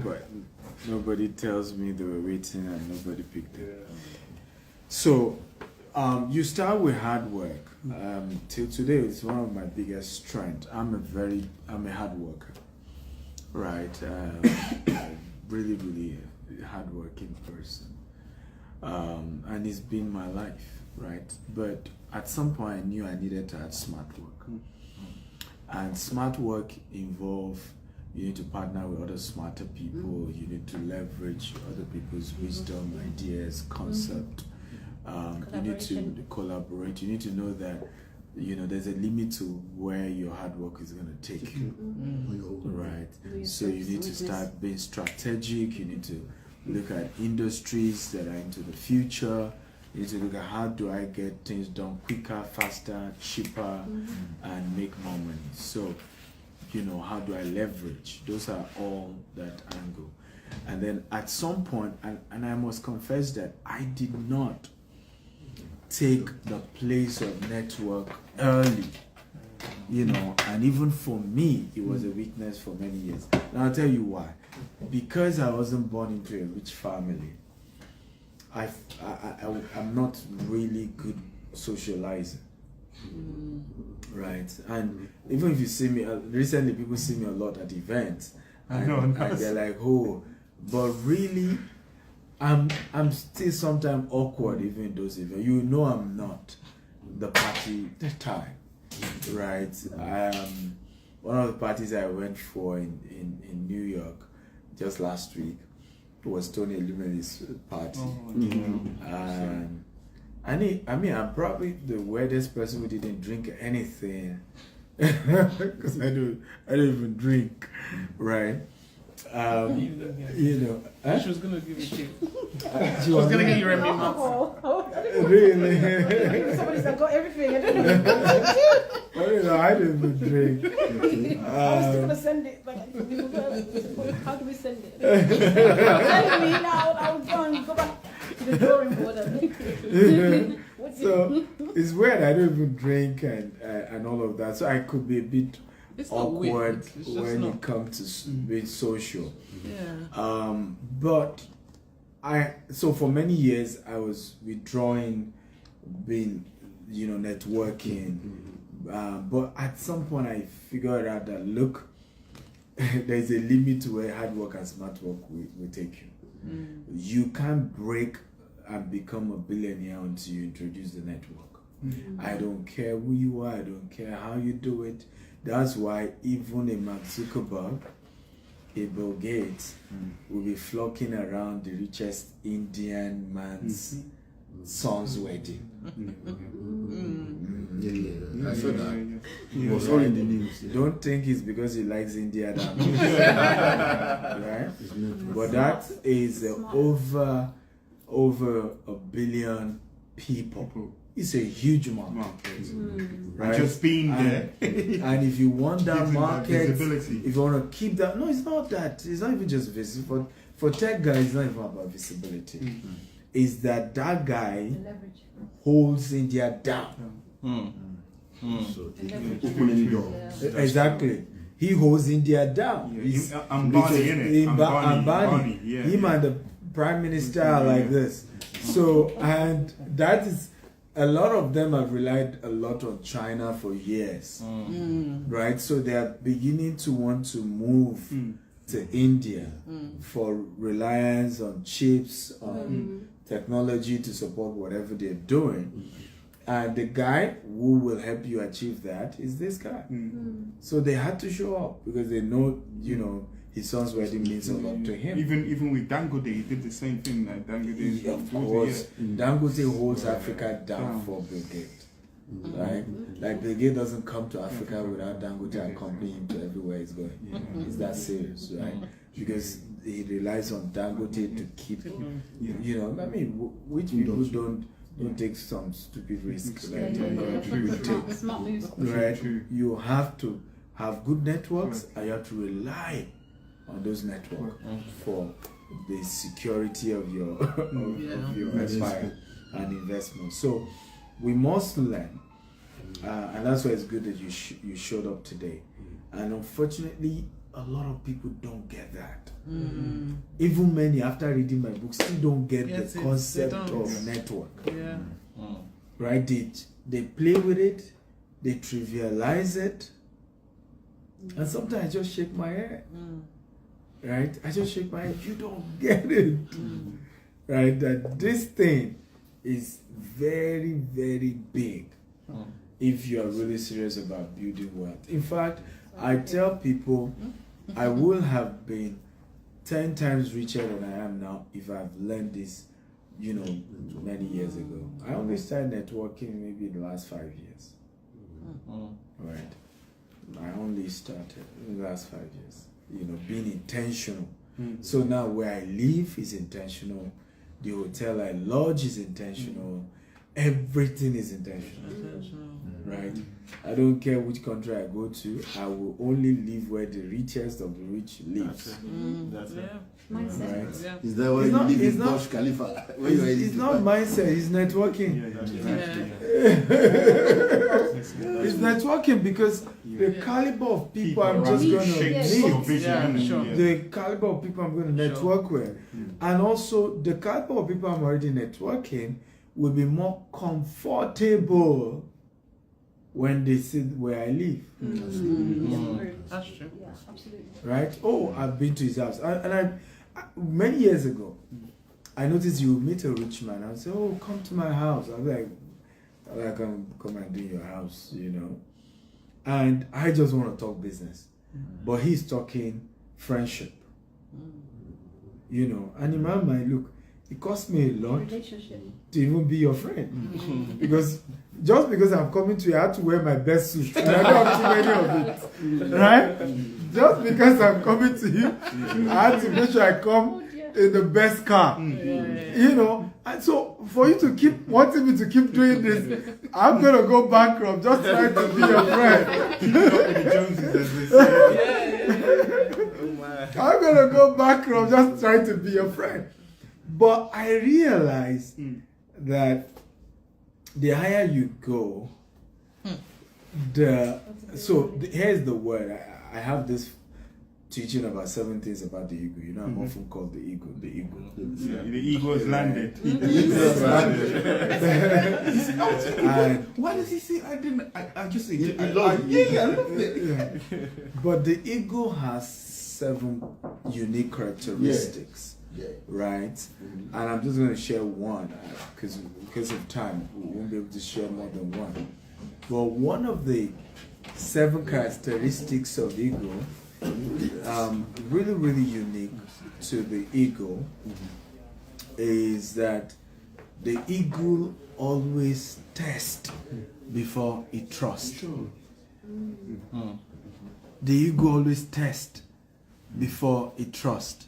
nobody tells me they were waiting and nobody picked it. So you start with hard work. Till today, it's one of my biggest strengths. I'm a hard worker, right? Really hardworking person, and it's been my life, right? But at some point, I knew I needed to add smart work, and smart work involves you need to partner with other smarter people. You need to leverage other people's wisdom, ideas, concept. You need to collaborate. You need to know that there's a limit to where your hard work is going to take you, right? So you need to start being strategic. You need to look at industries that are into the future. You need to look at how do I get things done quicker, faster, cheaper, and make more money. So, how do I leverage? Those are all that angle. And then at some point, and I must confess that I did not take the place of network early, and even for me, it was a weakness for many years. And I'll tell you why. Because I wasn't born into a rich family, I'm not really good socializing. Right, and even if you see me recently, people see me a lot at events, and they're like, "Oh," but really, I'm still sometimes awkward even in those events. I'm not, the party time, right? One of the parties I went for in New York just last week was Tony Illumina's party. And I'm probably the weirdest person who didn't drink anything because I don't even drink, right? You know, she was gonna give it to you. She was gonna get you Remy Martin. Really? Somebody's got everything. I don't know. I don't even drink. I was still gonna send it, but how do we send it? Send me now. I'll go back to the drawing board. So it's weird. I don't even drink and all of that. So I could be a bit awkward when it comes to being social. Yeah. But so for many years I was withdrawing, being, networking. But at some point I figured out that look, there's a limit to where hard work and smart work will take you. You can't break and become a billionaire until you introduce the network. I don't care who you are, I don't care how you do it. That's why even a Mark Zuckerberg, a Bill Gates will be flocking around the richest Indian man's son's wedding. I saw that. It was all in the news. Don't think it's because he likes India that much. Right? But that is over 1 billion people. It's a huge market. Right? Just being there. And if you want that market, visibility. if you want to keep that, no, it's not that. It's not even just visibility. For tech guys, it's not even about visibility. Is that guy holds India down. So opening door. Exactly. He holds India down. Ambani, Him and the Prime Minister are like this. So, and that is, a lot of them have relied a lot on China for years, right? So they are beginning to want to move to India for reliance on chips, on technology to support whatever they're doing. And the guy who will help you achieve that is this guy. So they had to show up because they know, his son's wedding means a lot to him. Even with Dangote, he did the same thing. Like Dangote, Of course, Dangote holds Africa down for Bill Gates. Right? Like Bill Gates doesn't come to Africa without Dangote accompanying him to everywhere he's going. It's that serious, right? Because he relies on Dangote to keep, which people don't take some stupid risk like Smart moves. right? You have to have good networks and you have to rely on those networks for the security of your empire and investment. So we must learn, and that's why it's good that you showed up today. And unfortunately, a lot of people don't get that. Even many, after reading my book, still don't get the concept of network. Right? They play with it, they trivialize it, and sometimes I just shake my head. Right? I just shake my head. You don't get it. Right? That this thing is very, very big if you are really serious about building wealth. In fact, I tell people I will have been 10 times richer than I am now if I've learned this, many years ago. I only started networking maybe in the last 5 years. Right? I only started in the last 5 years. Being intentional. So now where I live is intentional. The hotel I lodge is intentional. Everything is intentional. Right? I don't care which country I go to. I will only live where the richest of the rich lives. That's it. Right? Is that why you live in Burj Khalifa? It's not mindset, it's networking. It's networking because the caliber of people I'm just going to meet, the caliber of people I'm going to network with, and also the caliber of people I'm already networking will be more comfortable when they sit where I live. That's true. Yeah, absolutely. Right? Oh, I've been to his house. And I many years ago, I noticed you meet a rich man. I would say, oh, come to my house. I'll be like, I come and do your house, you know. And I just want to talk business. But he's talking friendship. You know, and in my mind, look, it cost me a lot to even be your friend. Because just because I'm coming to you, I have to wear my best suit. And I don't have too many of it. Right? Just because I'm coming to you, I have to make sure I come in the best car. You know, and so for you to keep wanting me to keep doing this, I'm gonna go bankrupt just trying to be your friend. I'm gonna go bankrupt just trying to be your friend. But I realize that the higher you go, here's the word. I have this teaching about 7 things about the ego. You know, I'm often called the ego. The ego. Yeah. The ego is landed. The ego is landed. And why does he say I didn't? I just say I love it. But the ego has 7 unique characteristics. Yeah. Right? And I'm just going to share one because of time. We won't be able to share more than one. But one of the 7 characteristics of ego, really, really unique to the ego, is that the ego always tests before it trusts. The ego always tests before it trusts.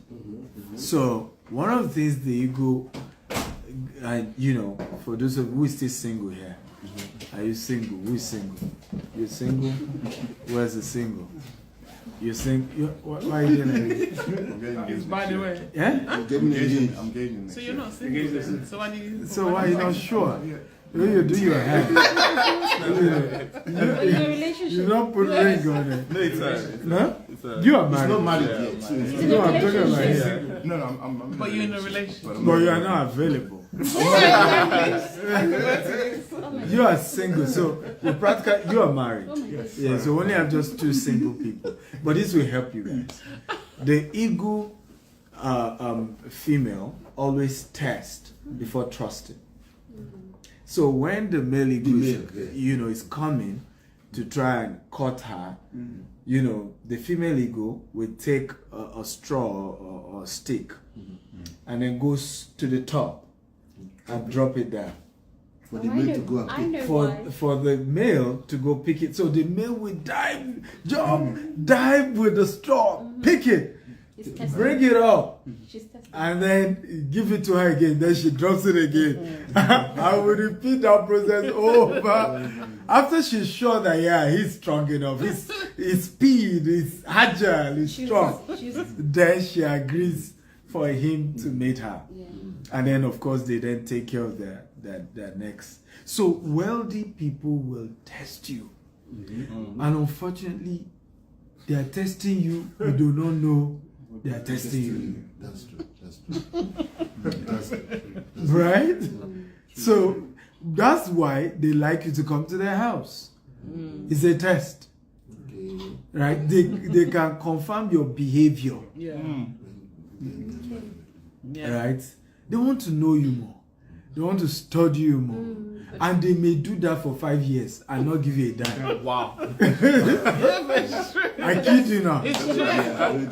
So one of the things the ego, and you know, for those of you who is still single here, are you single? Who is single? You're single? Where's the single? You're single? Why are you doing it? By the way. Yeah? I'm gauging. So you're not single. So why are you not sure? You do your hair. You don't put ring on it. No, it's alright. No? You are married. He's not married yet. No, I'm talking about here. No, I'm But you're in a relationship. But you are not available. You are single, so you are married. Yeah, so we only have just 2 single people. But this will help you guys. The ego female always tests before trusting. So when the male ego is coming to try and cut her, you know, the female ego will take a straw or a stick and then goes to the top and drop it down. For the male to go and pick. For the male to go pick it. So the male will dive with the straw, pick it, bring it up, and then give it to her again. Then she drops it again. I will repeat that process over. After she's sure that he's strong enough, his speed, he's agile, he's strong, then she agrees for him to meet her. And then of course they then take care of their next. So wealthy people will test you. And unfortunately, they are testing you, you do not know they are testing you. That's true. Right? So that's why they like you to come to their house. It's a test. Okay. Right? They can confirm your behavior. Right? They want to know you more. They want to study you more. And they may do that for 5 years and not give you a dime. Wow. I kid you not. It's true.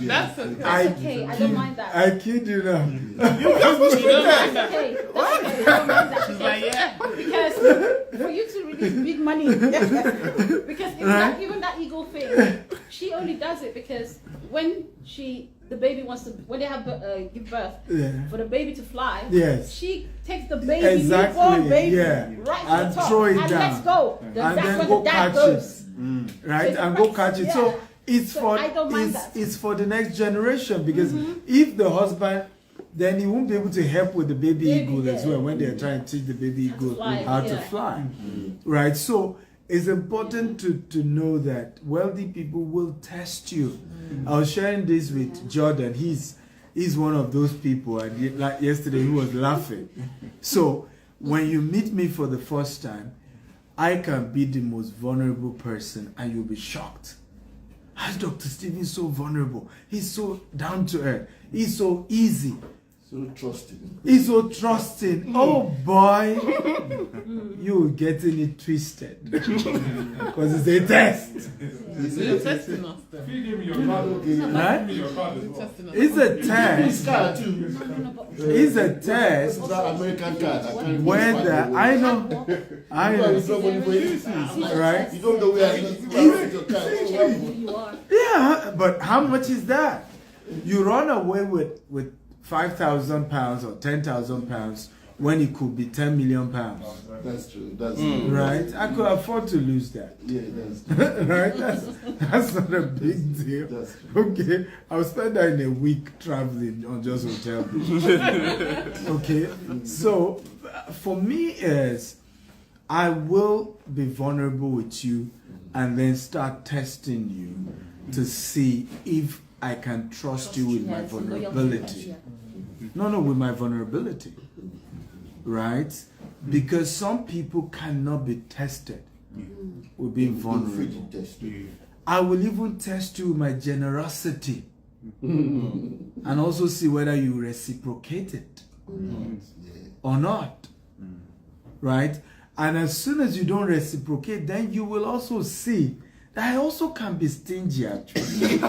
That's okay. I don't mind that. I kid you not. You don't mind that. Okay, that's okay. I don't mind that. She's like, yeah. Because for you to release big money, because even that ego thing, she only does it because when the baby wants to, when they have give birth, for the baby to fly, she takes the baby, newborn baby, right to the top, throw it and down. Let's go. And then go catch it. Right? So and go catch it. yeah. So it's I don't mind that. it's for the next generation, because if the husband, then he won't be able to help with the baby eagle as well when they're trying to teach the baby eagle how to fly. Right? So it's important to know that wealthy people will test you. I was sharing this with Jordan. He's one of those people, and like yesterday he was laughing. So when you meet me for the first time, I can be the most vulnerable person and you'll be shocked. How's Dr. Stephen so vulnerable? He's so down to earth. He's so easy. So trusting. He's so trusting. Oh boy, you're getting it twisted. Because it's a test. You're testing us then. If you give me your card, Right? give me your card as well. Testing us. It's a This test. car too. It's a test. It's that American card. I can't Whether I know, It's not money for it. right? You don't know where your car is. You are. Yeah, but how much is that? You run away with £5,000 or £10,000 when it could be £10 million. That's true. That's Right? I could afford to lose that. Yeah, that's true. Right? That's not a big deal. That's true. Okay, I'll spend that in a week traveling on just hotel bills. Okay, so for me is I will be vulnerable with you and then start testing you to see if I can trust you with my Yes, loyalty. vulnerability. Yeah. No, with my vulnerability. Right? Because some people cannot be tested with being vulnerable. I will even test you with my generosity and also see whether you reciprocate it or not. Right? And as soon as you don't reciprocate, then you will also see that I also can be stingy actually.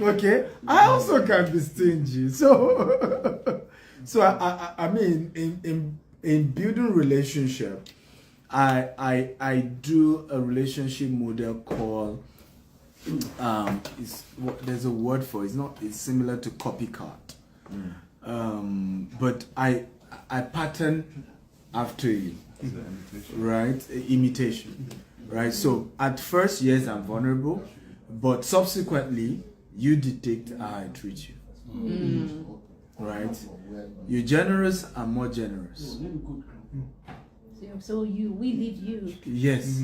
Okay? I also can be stingy. So I mean in building relationship, I do a relationship model called there's a word for it. It's similar to copycat. But I pattern after you. Right? Imitation. Right? So at first, yes, I'm vulnerable, but subsequently you dictate how I treat you. Right? You're generous, I'm more generous. So we lead you. Yes.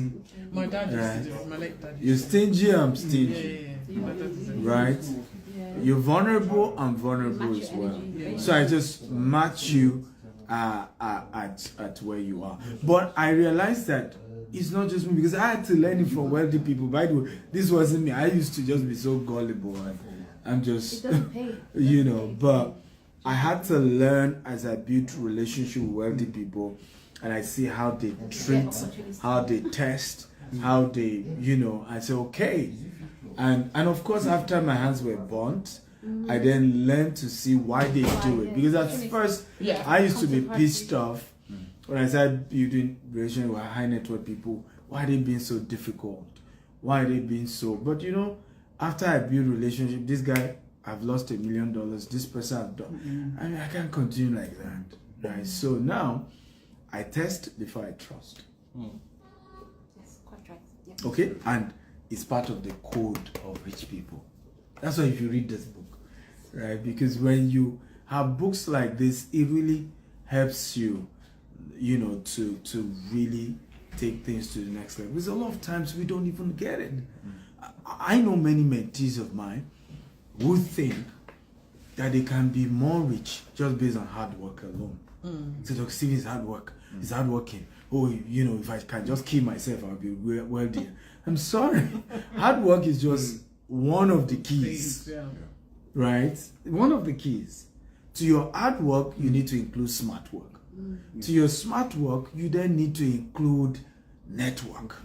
My dad used to do it. My late dad. You're stingy, I'm stingy. Yeah. My dad used to do it. Right? Yeah. You're vulnerable, I'm vulnerable Match as your well. energy. So I just match you at where you are. But I realized that it's not just me, because I had to learn it from wealthy people. By the way, this wasn't me. I used to just be so gullible and I'm just, It doesn't pay. you know, but I had to learn as I built relationship with wealthy people, and I see how they treat, how they test, how they, you know, I say, okay. And of course, after my hands were burnt, I then learned to see why they do it. Because at first, I used to be pissed off when I started building relationship with high net worth people. Why are they being so difficult? Why are they being so? But you know, after I build relationship, this guy, I've lost $1 million. This person I've done. I mean, I can't continue like that, right? So now, I test before I trust. Yes, quite right. Yeah. Okay, and it's part of the code of rich people. That's why if you read this book, right? Because when you have books like this, it really helps you, you know, to really take things to the next level. Because a lot of times we don't even get it. I know many mentees of mine who think that they can be more rich just based on hard work alone. So Dr. Stephen is hard work. He's hardworking. Oh, you know, if I can just kill myself, I'll be wealthy. I'm sorry. Hard work is just one of the keys. Right? One of the keys. To your hard work, you need to include smart work. To your smart work, you then need to include network.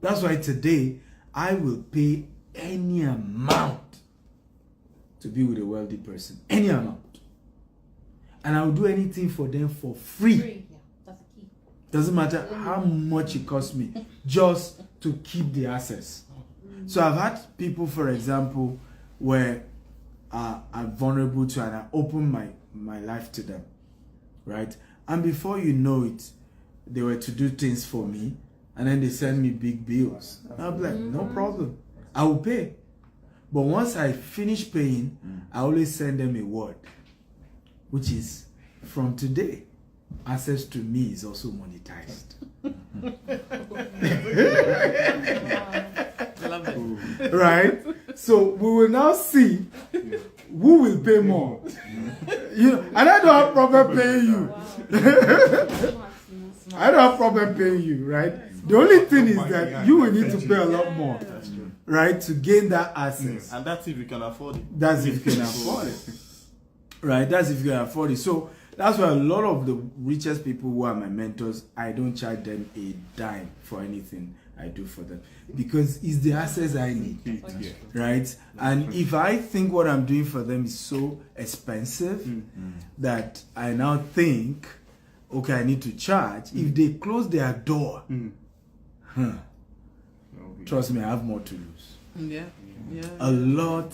That's why today, I will pay any amount to be with a wealthy person. Any amount. And I'll do anything for them for free. Yeah, that's the key. Doesn't matter how much it costs me, just to keep the access. So I've had people, for example, where I'm vulnerable to, and I open my life to them, right? And before you know it, they were to do things for me, and then they send me big bills. I'll be like, no problem, I will pay. But once I finish paying, I always send them a word, which is, from today, access to me is also monetized. Love it. Right? So we will now see who will pay more. You know, and I don't have problem paying you. I don't have problem paying you, right? The only thing is that you will need to pay a lot more. right, to gain that access. And that's if you can afford it. That's if you can afford it. Right, that's if you can afford it. So that's why a lot of the richest people who are my mentors, I don't charge them a dime for anything I do for them, because it's the access I need, right? And if I think what I'm doing for them is so expensive that I now think, okay, I need to charge, if they close their door, trust me, I have more to lose. A lot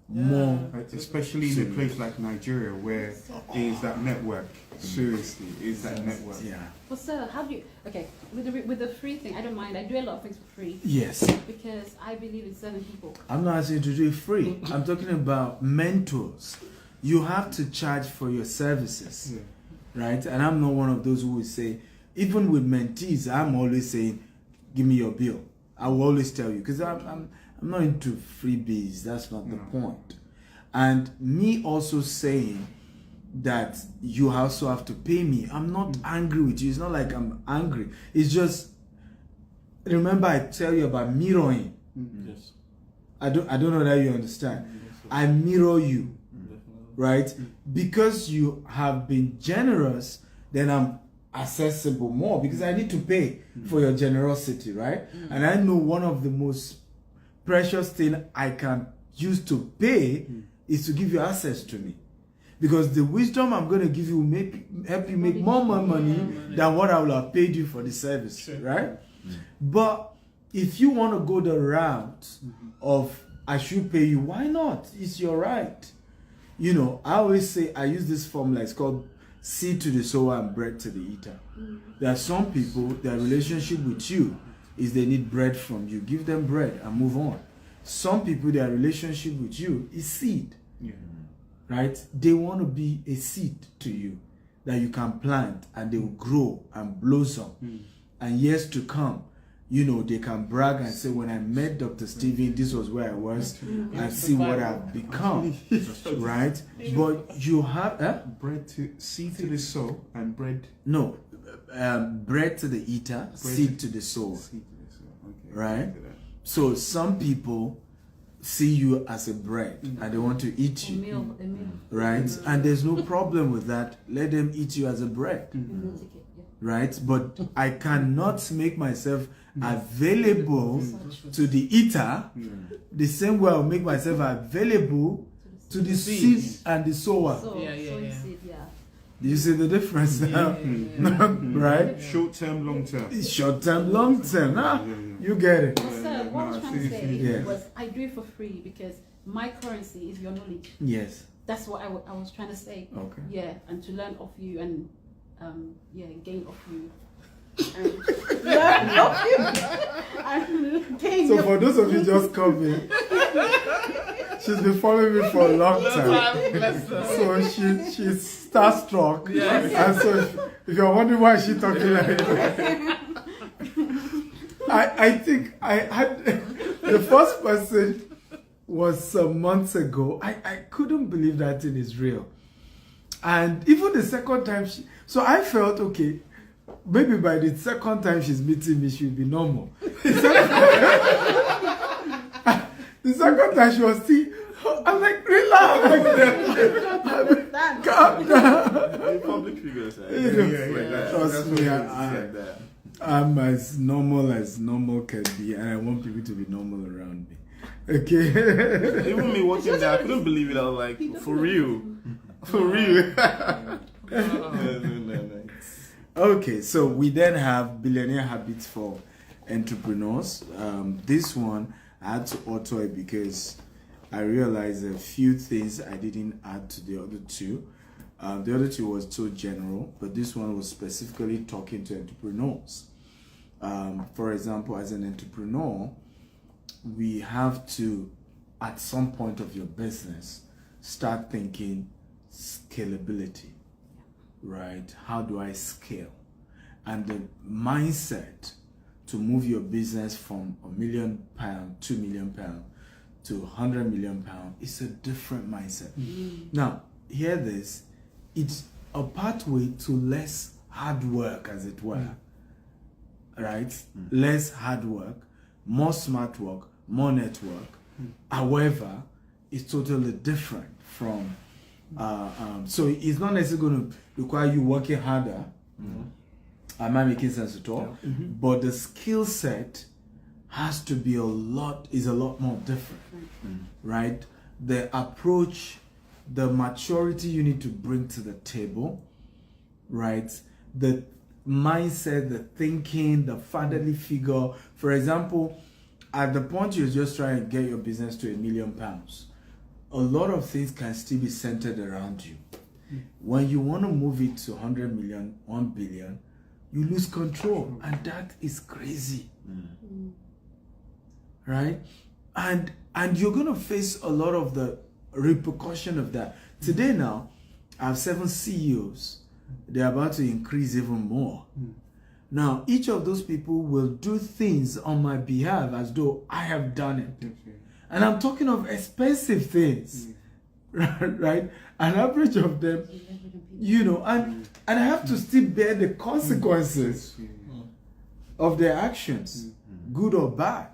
more. Especially in a place like Nigeria, where is that network? Seriously, is that network? Yeah. Well, sir, how do you? Okay, with the free thing, I don't mind. I do a lot of things for free. Yes. Because I believe in serving people. I'm not asking you to do it free. I'm talking about mentors. You have to charge for your services, right? And I'm not one of those who will say, even with mentees, I'm always saying, give me your bill. I will always tell you, because I'm not into freebies. That's not the point. And me also saying that you also have to pay me, I'm not angry with you. It's not like I'm angry. It's just, remember I tell you about mirroring. Yes. I don't know that you understand. I mirror you, right? Because you have been generous, then I'm accessible more, because I need to pay for your generosity, right? And I know one of the most precious thing I can use to pay is to give you access to me, because the wisdom I'm going to give you will help you make more money than what I will have paid you for the service, right? But if you want to go the route of I should pay you, why not? It's your right. You know, I always say, I use this formula, it's called seed to the sower and bread to the eater. There are some people, their relationship with you is they need bread from you. Give them bread and move on. Some people, their relationship with you is seed. Right? They want to be a seed to you that you can plant and they will grow and blossom. And years to come, you know, they can brag and say, when I met Dr. Stephen, this was where I was, and see what I've become. Right? But you have Bread to seed to the soul and bread. No, bread to the eater, seed to the soul. Seed to the soul. Okay. Right? So some people see you as a bread and they want to eat you. Right? And there's no problem with that. Let them eat you as a bread. Right? But I cannot make myself available to the eater the same way I'll make myself available to the seed and the sower. Do you see the difference now? Right? Short term, long term. Short term, long term. Huh? You get it. Well, sir, what I was trying to say was I do it for free because my currency is your knowledge. Yes. That's what I was trying to say. Okay. Yeah, and to learn off you and gain off you. Learn off you and gain. So for those of you just coming, she's been following me for a long time. So she's starstruck. Yes. And so if you're wondering why she's talking like that, I think I had the first person was some months ago. I couldn't believe that thing is real. And even the second time, so I felt, okay, maybe by the second time she's meeting me, she'll be normal. The second time she was still, I'm like, relax. Calm down. Public figures. Trust me, I'm as normal can be, and I want people to be normal around me. Okay. Even me watching that, I couldn't believe it. I was like, for real. For real. Okay, so we then have Billionaire Habits for Entrepreneurs. This one I had to author it because I realized a few things I didn't add to the other two. The other two was so general, but this one was specifically talking to entrepreneurs. For example, as an entrepreneur, we have to, at some point of your business, start thinking scalability, right? How do I scale? And the mindset to move your business from £1 million, £2 million to £100 million is a different mindset. Now, hear this, it's a pathway to less hard work, as it were, right? Less hard work, more smart work, more network. However, it's totally different from. So it's not necessarily going to require you working harder. Am I making sense at all? But the skill set has to be a lot more different, right? The approach, the maturity you need to bring to the table, right? The mindset, the thinking, the fatherly figure. For example, at the point you're just trying to get your business to £1 million, a lot of things can still be centered around you. When you want to move it to 100 million, 1 billion, you lose control, and that is crazy, right? And you're going to face a lot of the repercussion of that. Today now, I have 7 CEOs. They're about to increase even more. Now, each of those people will do things on my behalf as though I have done it. And I'm talking of expensive things, right? An average of them, you know, and I have to still bear the consequences of their actions, good or bad.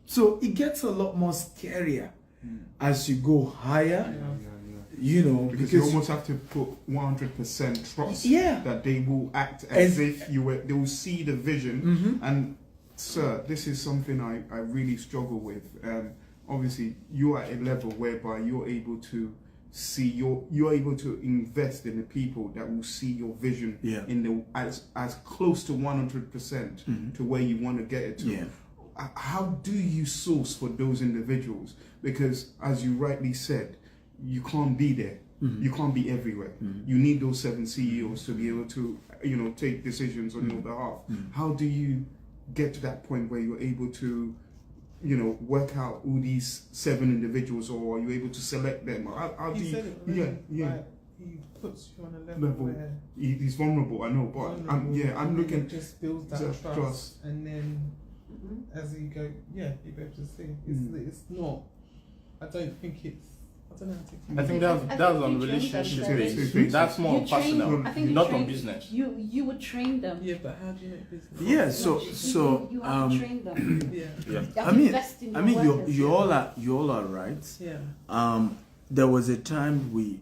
So it gets a lot more scarier as you go higher. You know, because you almost have to put 100% trust that they will act as if you were. They will see the vision. And sir, this is something I really struggle with. Obviously, you are at a level whereby you're able to see you're able to invest in the people that will see your vision in the as close to 100% to where you want to get it to. How do you source for those individuals? Because as you rightly said, you can't be there. You can't be everywhere. You need those 7 CEOs to be able to, you know, take decisions on your behalf. How do you get to that point where you're able to, you know, work out who these 7 individuals, or are you able to select them? How do you? Like, he puts you on a level where he's vulnerable. I know, but I'm looking. It just builds that trust, and then as you go, you're able to see. It's not. I don't think it's. I don't know how to. I think that's on relationship based. That's more personal, not on business. You would train them. Yeah, but how do you make business? Yeah, so you have to train them. I mean, you all are right. Yeah. There was a time we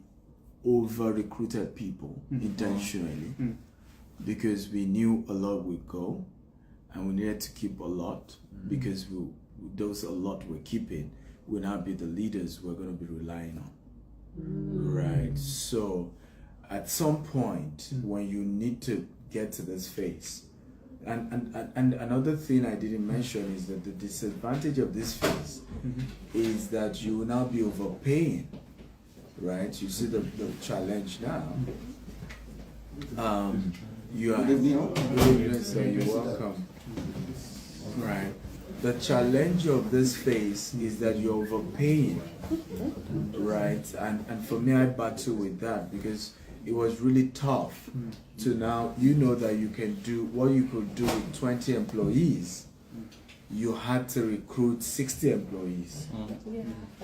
over recruited people intentionally because we knew a lot would go, and we needed to keep a lot because those a lot we're keeping will now be the leaders we're going to be relying on. Right. So at some point when you need to get to this phase, and another thing I didn't mention is that the disadvantage of this phase is that you will now be overpaying. Right. You see the challenge now. You are good evening, sir. You're welcome. Right. The challenge of this phase is that you're overpaying, right? And for me, I battle with that because it was really tough to now, you know, that you can do what you could do with 20 employees. You had to recruit 60 employees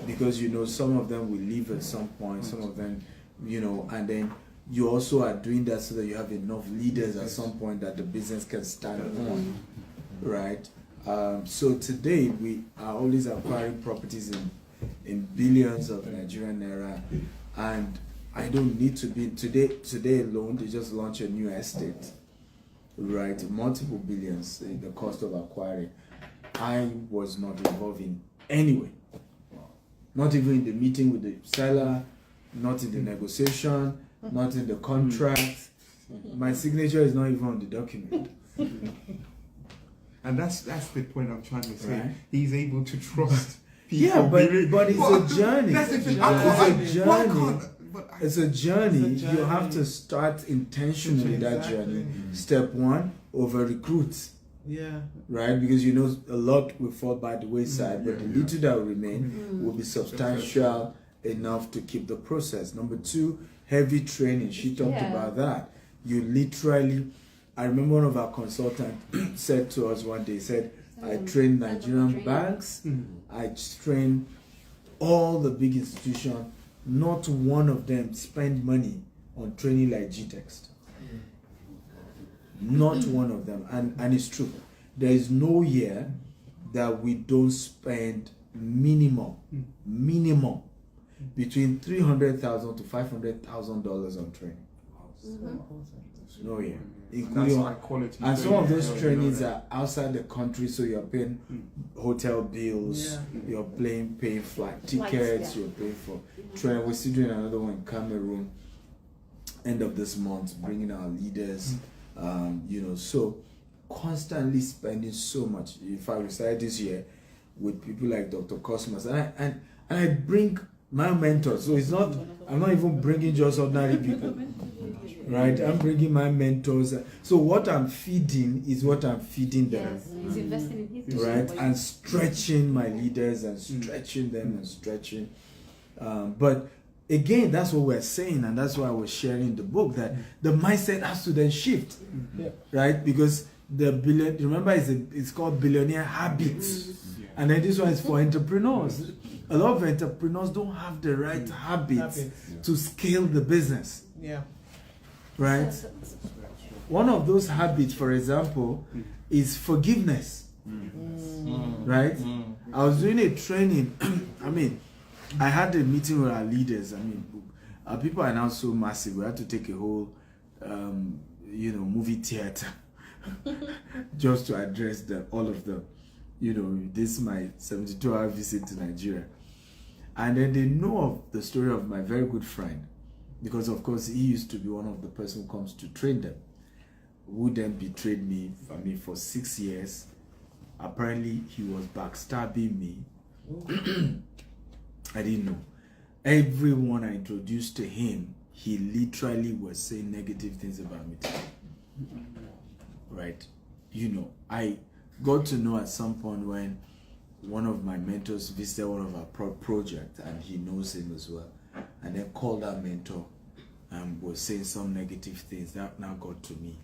because, you know, some of them will leave at some point, some of them, you know, and then you also are doing that so that you have enough leaders at some point that the business can stand on, right? So today we are always acquiring properties in billions of Nigerian naira, and I don't need to be today alone. They just launched a new estate, right? Multiple billions in the cost of acquiring. I was not involved in any way, not even in the meeting with the seller, not in the negotiation, not in the contract. My signature is not even on the document. And that's the point I'm trying to say. Right. He's able to trust people. Yeah, but it's a journey. It's a journey. You have to start intentionally that journey. Step 1, over recruit. Yeah. Right? Because you know a lot will fall by the wayside, but the little that will remain will be substantial enough to keep the process. Number 2, heavy training. She talked about that. You literally, I remember one of our consultants said to us one day, said, I train Nigerian banks, I train all the big institutions, not one of them spend money on training like GText. Not one of them. And it's true. There is no year that we don't spend minimum between $300,000 to $500,000 on training. No, yeah. Including, quality. and some of those trainings are outside the country, so you're paying hotel bills, you're paying flight tickets, you're paying for training. We're still doing another one in Cameroon end of this month, bringing our leaders, so constantly spending so much. In fact, we started this year with people like Dr. Cosmos, and I bring my mentors. So it's not, I'm not even bringing just ordinary people, right? I'm bringing my mentors. So what I'm feeding is what I'm feeding them. Yes, he's investing in his right? And stretching my leaders and stretching them and stretching. But again, that's what we're saying, and that's why we're sharing the book, that the mindset has to then shift, right? Because remember, it's called Billionaire Habits. And then this one is for entrepreneurs. A lot of entrepreneurs don't have the right habits to scale the business. Yeah. Right? One of those habits, for example, is forgiveness. Right? I was doing a training. I had a meeting with our leaders. Our people are now so massive. We had to take a whole, movie theater just to address all of them. This is my 72-hour visit to Nigeria. And then they know of the story of my very good friend, because of course he used to be one of the person who comes to train them, who then betrayed me, for 6 years. Apparently he was backstabbing me. I didn't know. Everyone I introduced to him, he literally was saying negative things about me. Right? I got to know at some point when one of my mentors visited one of our projects, and he knows him as well, and then called that mentor and was saying some negative things that now got to me.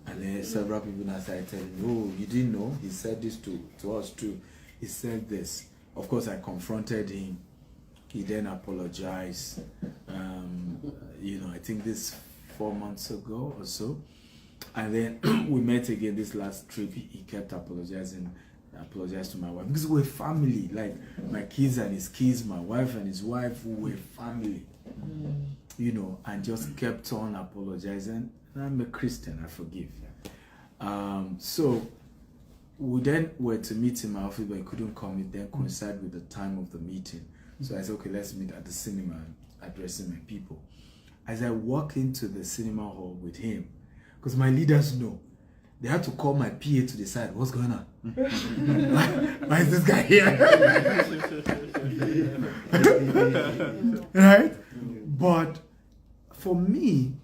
And then several people now started telling me, oh, you didn't know? He said this to us too. He said this. Of course, I confronted him. He then apologized. I think this 4 months ago or so. And then we met again this last trip. He kept apologizing. I apologized to my wife, because we're family. Like my kids and his kids, my wife and his wife, we were family. And just kept on apologizing. And I'm a Christian, I forgive. So we then were to meet in my office, but he couldn't come. It then coincided with the time of the meeting. So I said, okay, let's meet at the cinema, addressing my people. As I walk into the cinema hall with him, because my leaders know, they had to call my PA to decide what's going on. Why is this guy here? Right? But for me,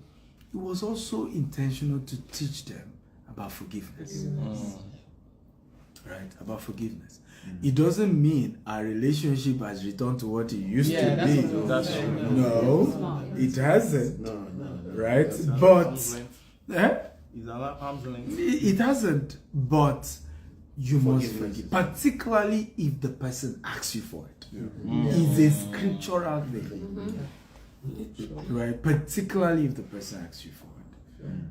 it was also intentional to teach them about forgiveness. Right? About forgiveness. It doesn't mean our relationship has returned to what it used to be. No, it hasn't. No. Right? But it hasn't. But you must forgive, particularly if the person asks you for it. It's a scriptural thing. Right? Particularly if the person asks you for it.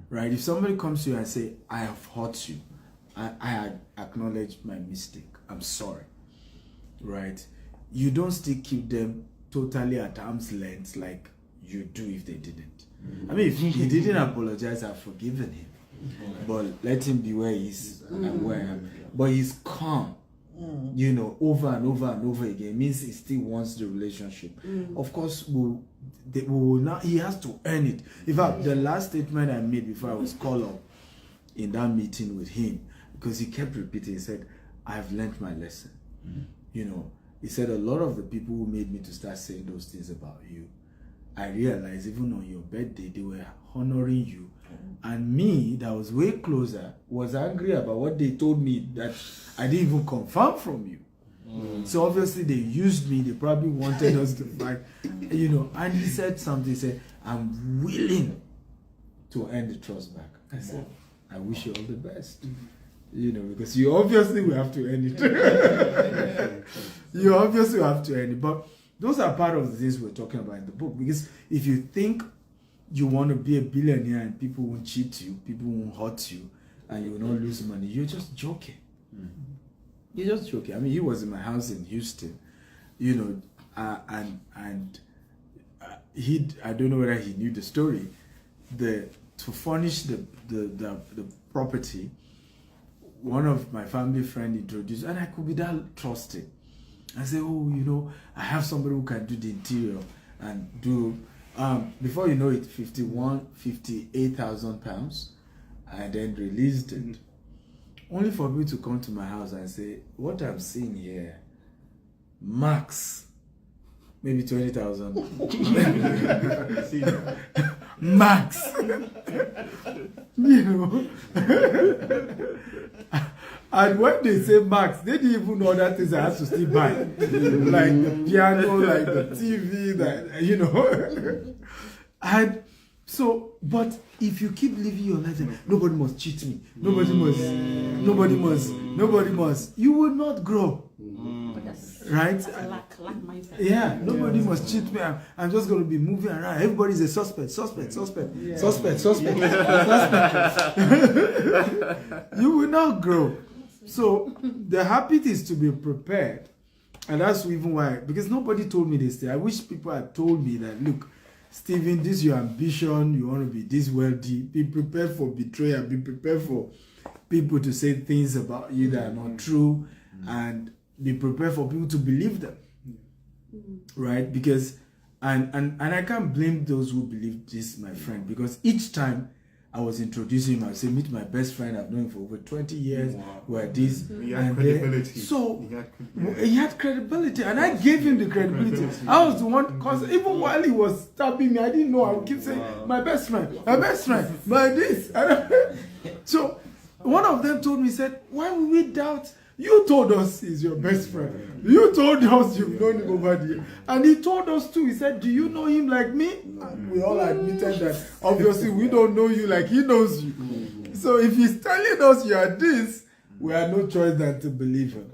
Right? If somebody comes to you and say, I have hurt you, I acknowledge my mistake, I'm sorry, right? You don't still keep them totally at arm's length like you do if they didn't. If he didn't apologize, I've forgiven him. But let him be where he is and where I am. But he's calm, over and over and over again. It means he still wants the relationship. Of course, he has to earn it. In fact, the last statement I made before I was called up in that meeting with him, because he kept repeating, he said, I have learned my lesson. He said, a lot of the people who made me to start saying those things about you, I realized even on your birthday, they were honoring you. And me, that was way closer, was angry about what they told me that I didn't even confirm from you. So obviously they used me, they probably wanted us to fight, and he said something, he said, I'm willing to earn the trust back. I said, I wish you all the best. Because you obviously will have to earn it. You obviously will have to earn it. But those are part of the things we're talking about in the book. Because if you think you want to be a billionaire and people won't cheat you, people won't hurt you, and you will not lose money, you're just joking. You're just joking. I mean, he was in my house in Houston, you know, and he, I don't know whether he knew the story. To furnish the property, one of my family friend introduced, and I could be that trusted. I said, oh, you know, I have somebody who can do the interior and do, before you know it, 58,000 pounds. I then released it. Only for me to come to my house and say, what I'm seeing here, max, maybe 20,000. Max. You know. And when they say max, they didn't even know other things I had to still buy. Like the piano, like the TV, that, you know. And so, but if you keep living your life, nobody must cheat me. Nobody must. You will not grow. Right? That's a lack mindset. Yeah, nobody must cheat me. I'm just going to be moving around. Everybody's a suspect. You will not grow. So the habit is to be prepared. And that's even why, because nobody told me this thing. I wish people had told me that, look, Stephen, this is your ambition. You want to be this wealthy. Be prepared for betrayal. Be prepared for people to say things about you that are not true. And be prepared for people to believe them. Right? Because, and I can't blame those who believe this, my friend, because each time I was introducing him, I said, meet my best friend, I've known him for over 20 years. We're this. He had credibility. So he had credibility, and I gave him the credibility. I was the one, because even while he was stabbing me, I didn't know. I would keep saying, my best friend, my this. So one of them told me, said, why would we doubt? You told us he's your best friend. You told us you've known him over the years. And he told us too. He said, do you know him like me? And we all admitted that obviously we don't know you like he knows you. So if he's telling us you are this, we have no choice than to believe him.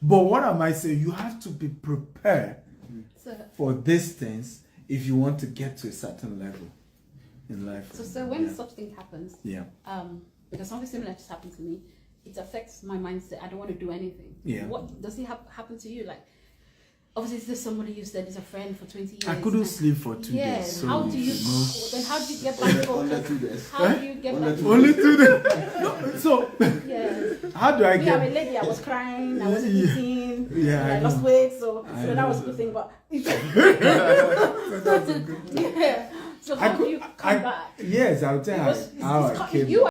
But what am I saying? You have to be prepared for these things if you want to get to a certain level in life. So when such thing happens, because something similar just happened to me, it affects my mindset. I don't want to do anything. Yeah. What does it happen to you? Like, obviously, is this somebody you said is a friend for 20 years? I couldn't sleep for 2 days. So how do you? Then how do you get back focused? 2 days. How do you get back? Only 2 days. No, so Yeah. how do I Me, get? I'm a lady. I was crying. I was eating. Yeah, I I lost know. weight. So that was a good thing. But yeah. So how do you come back? Yes, I'll tell you Because how I it's- came. you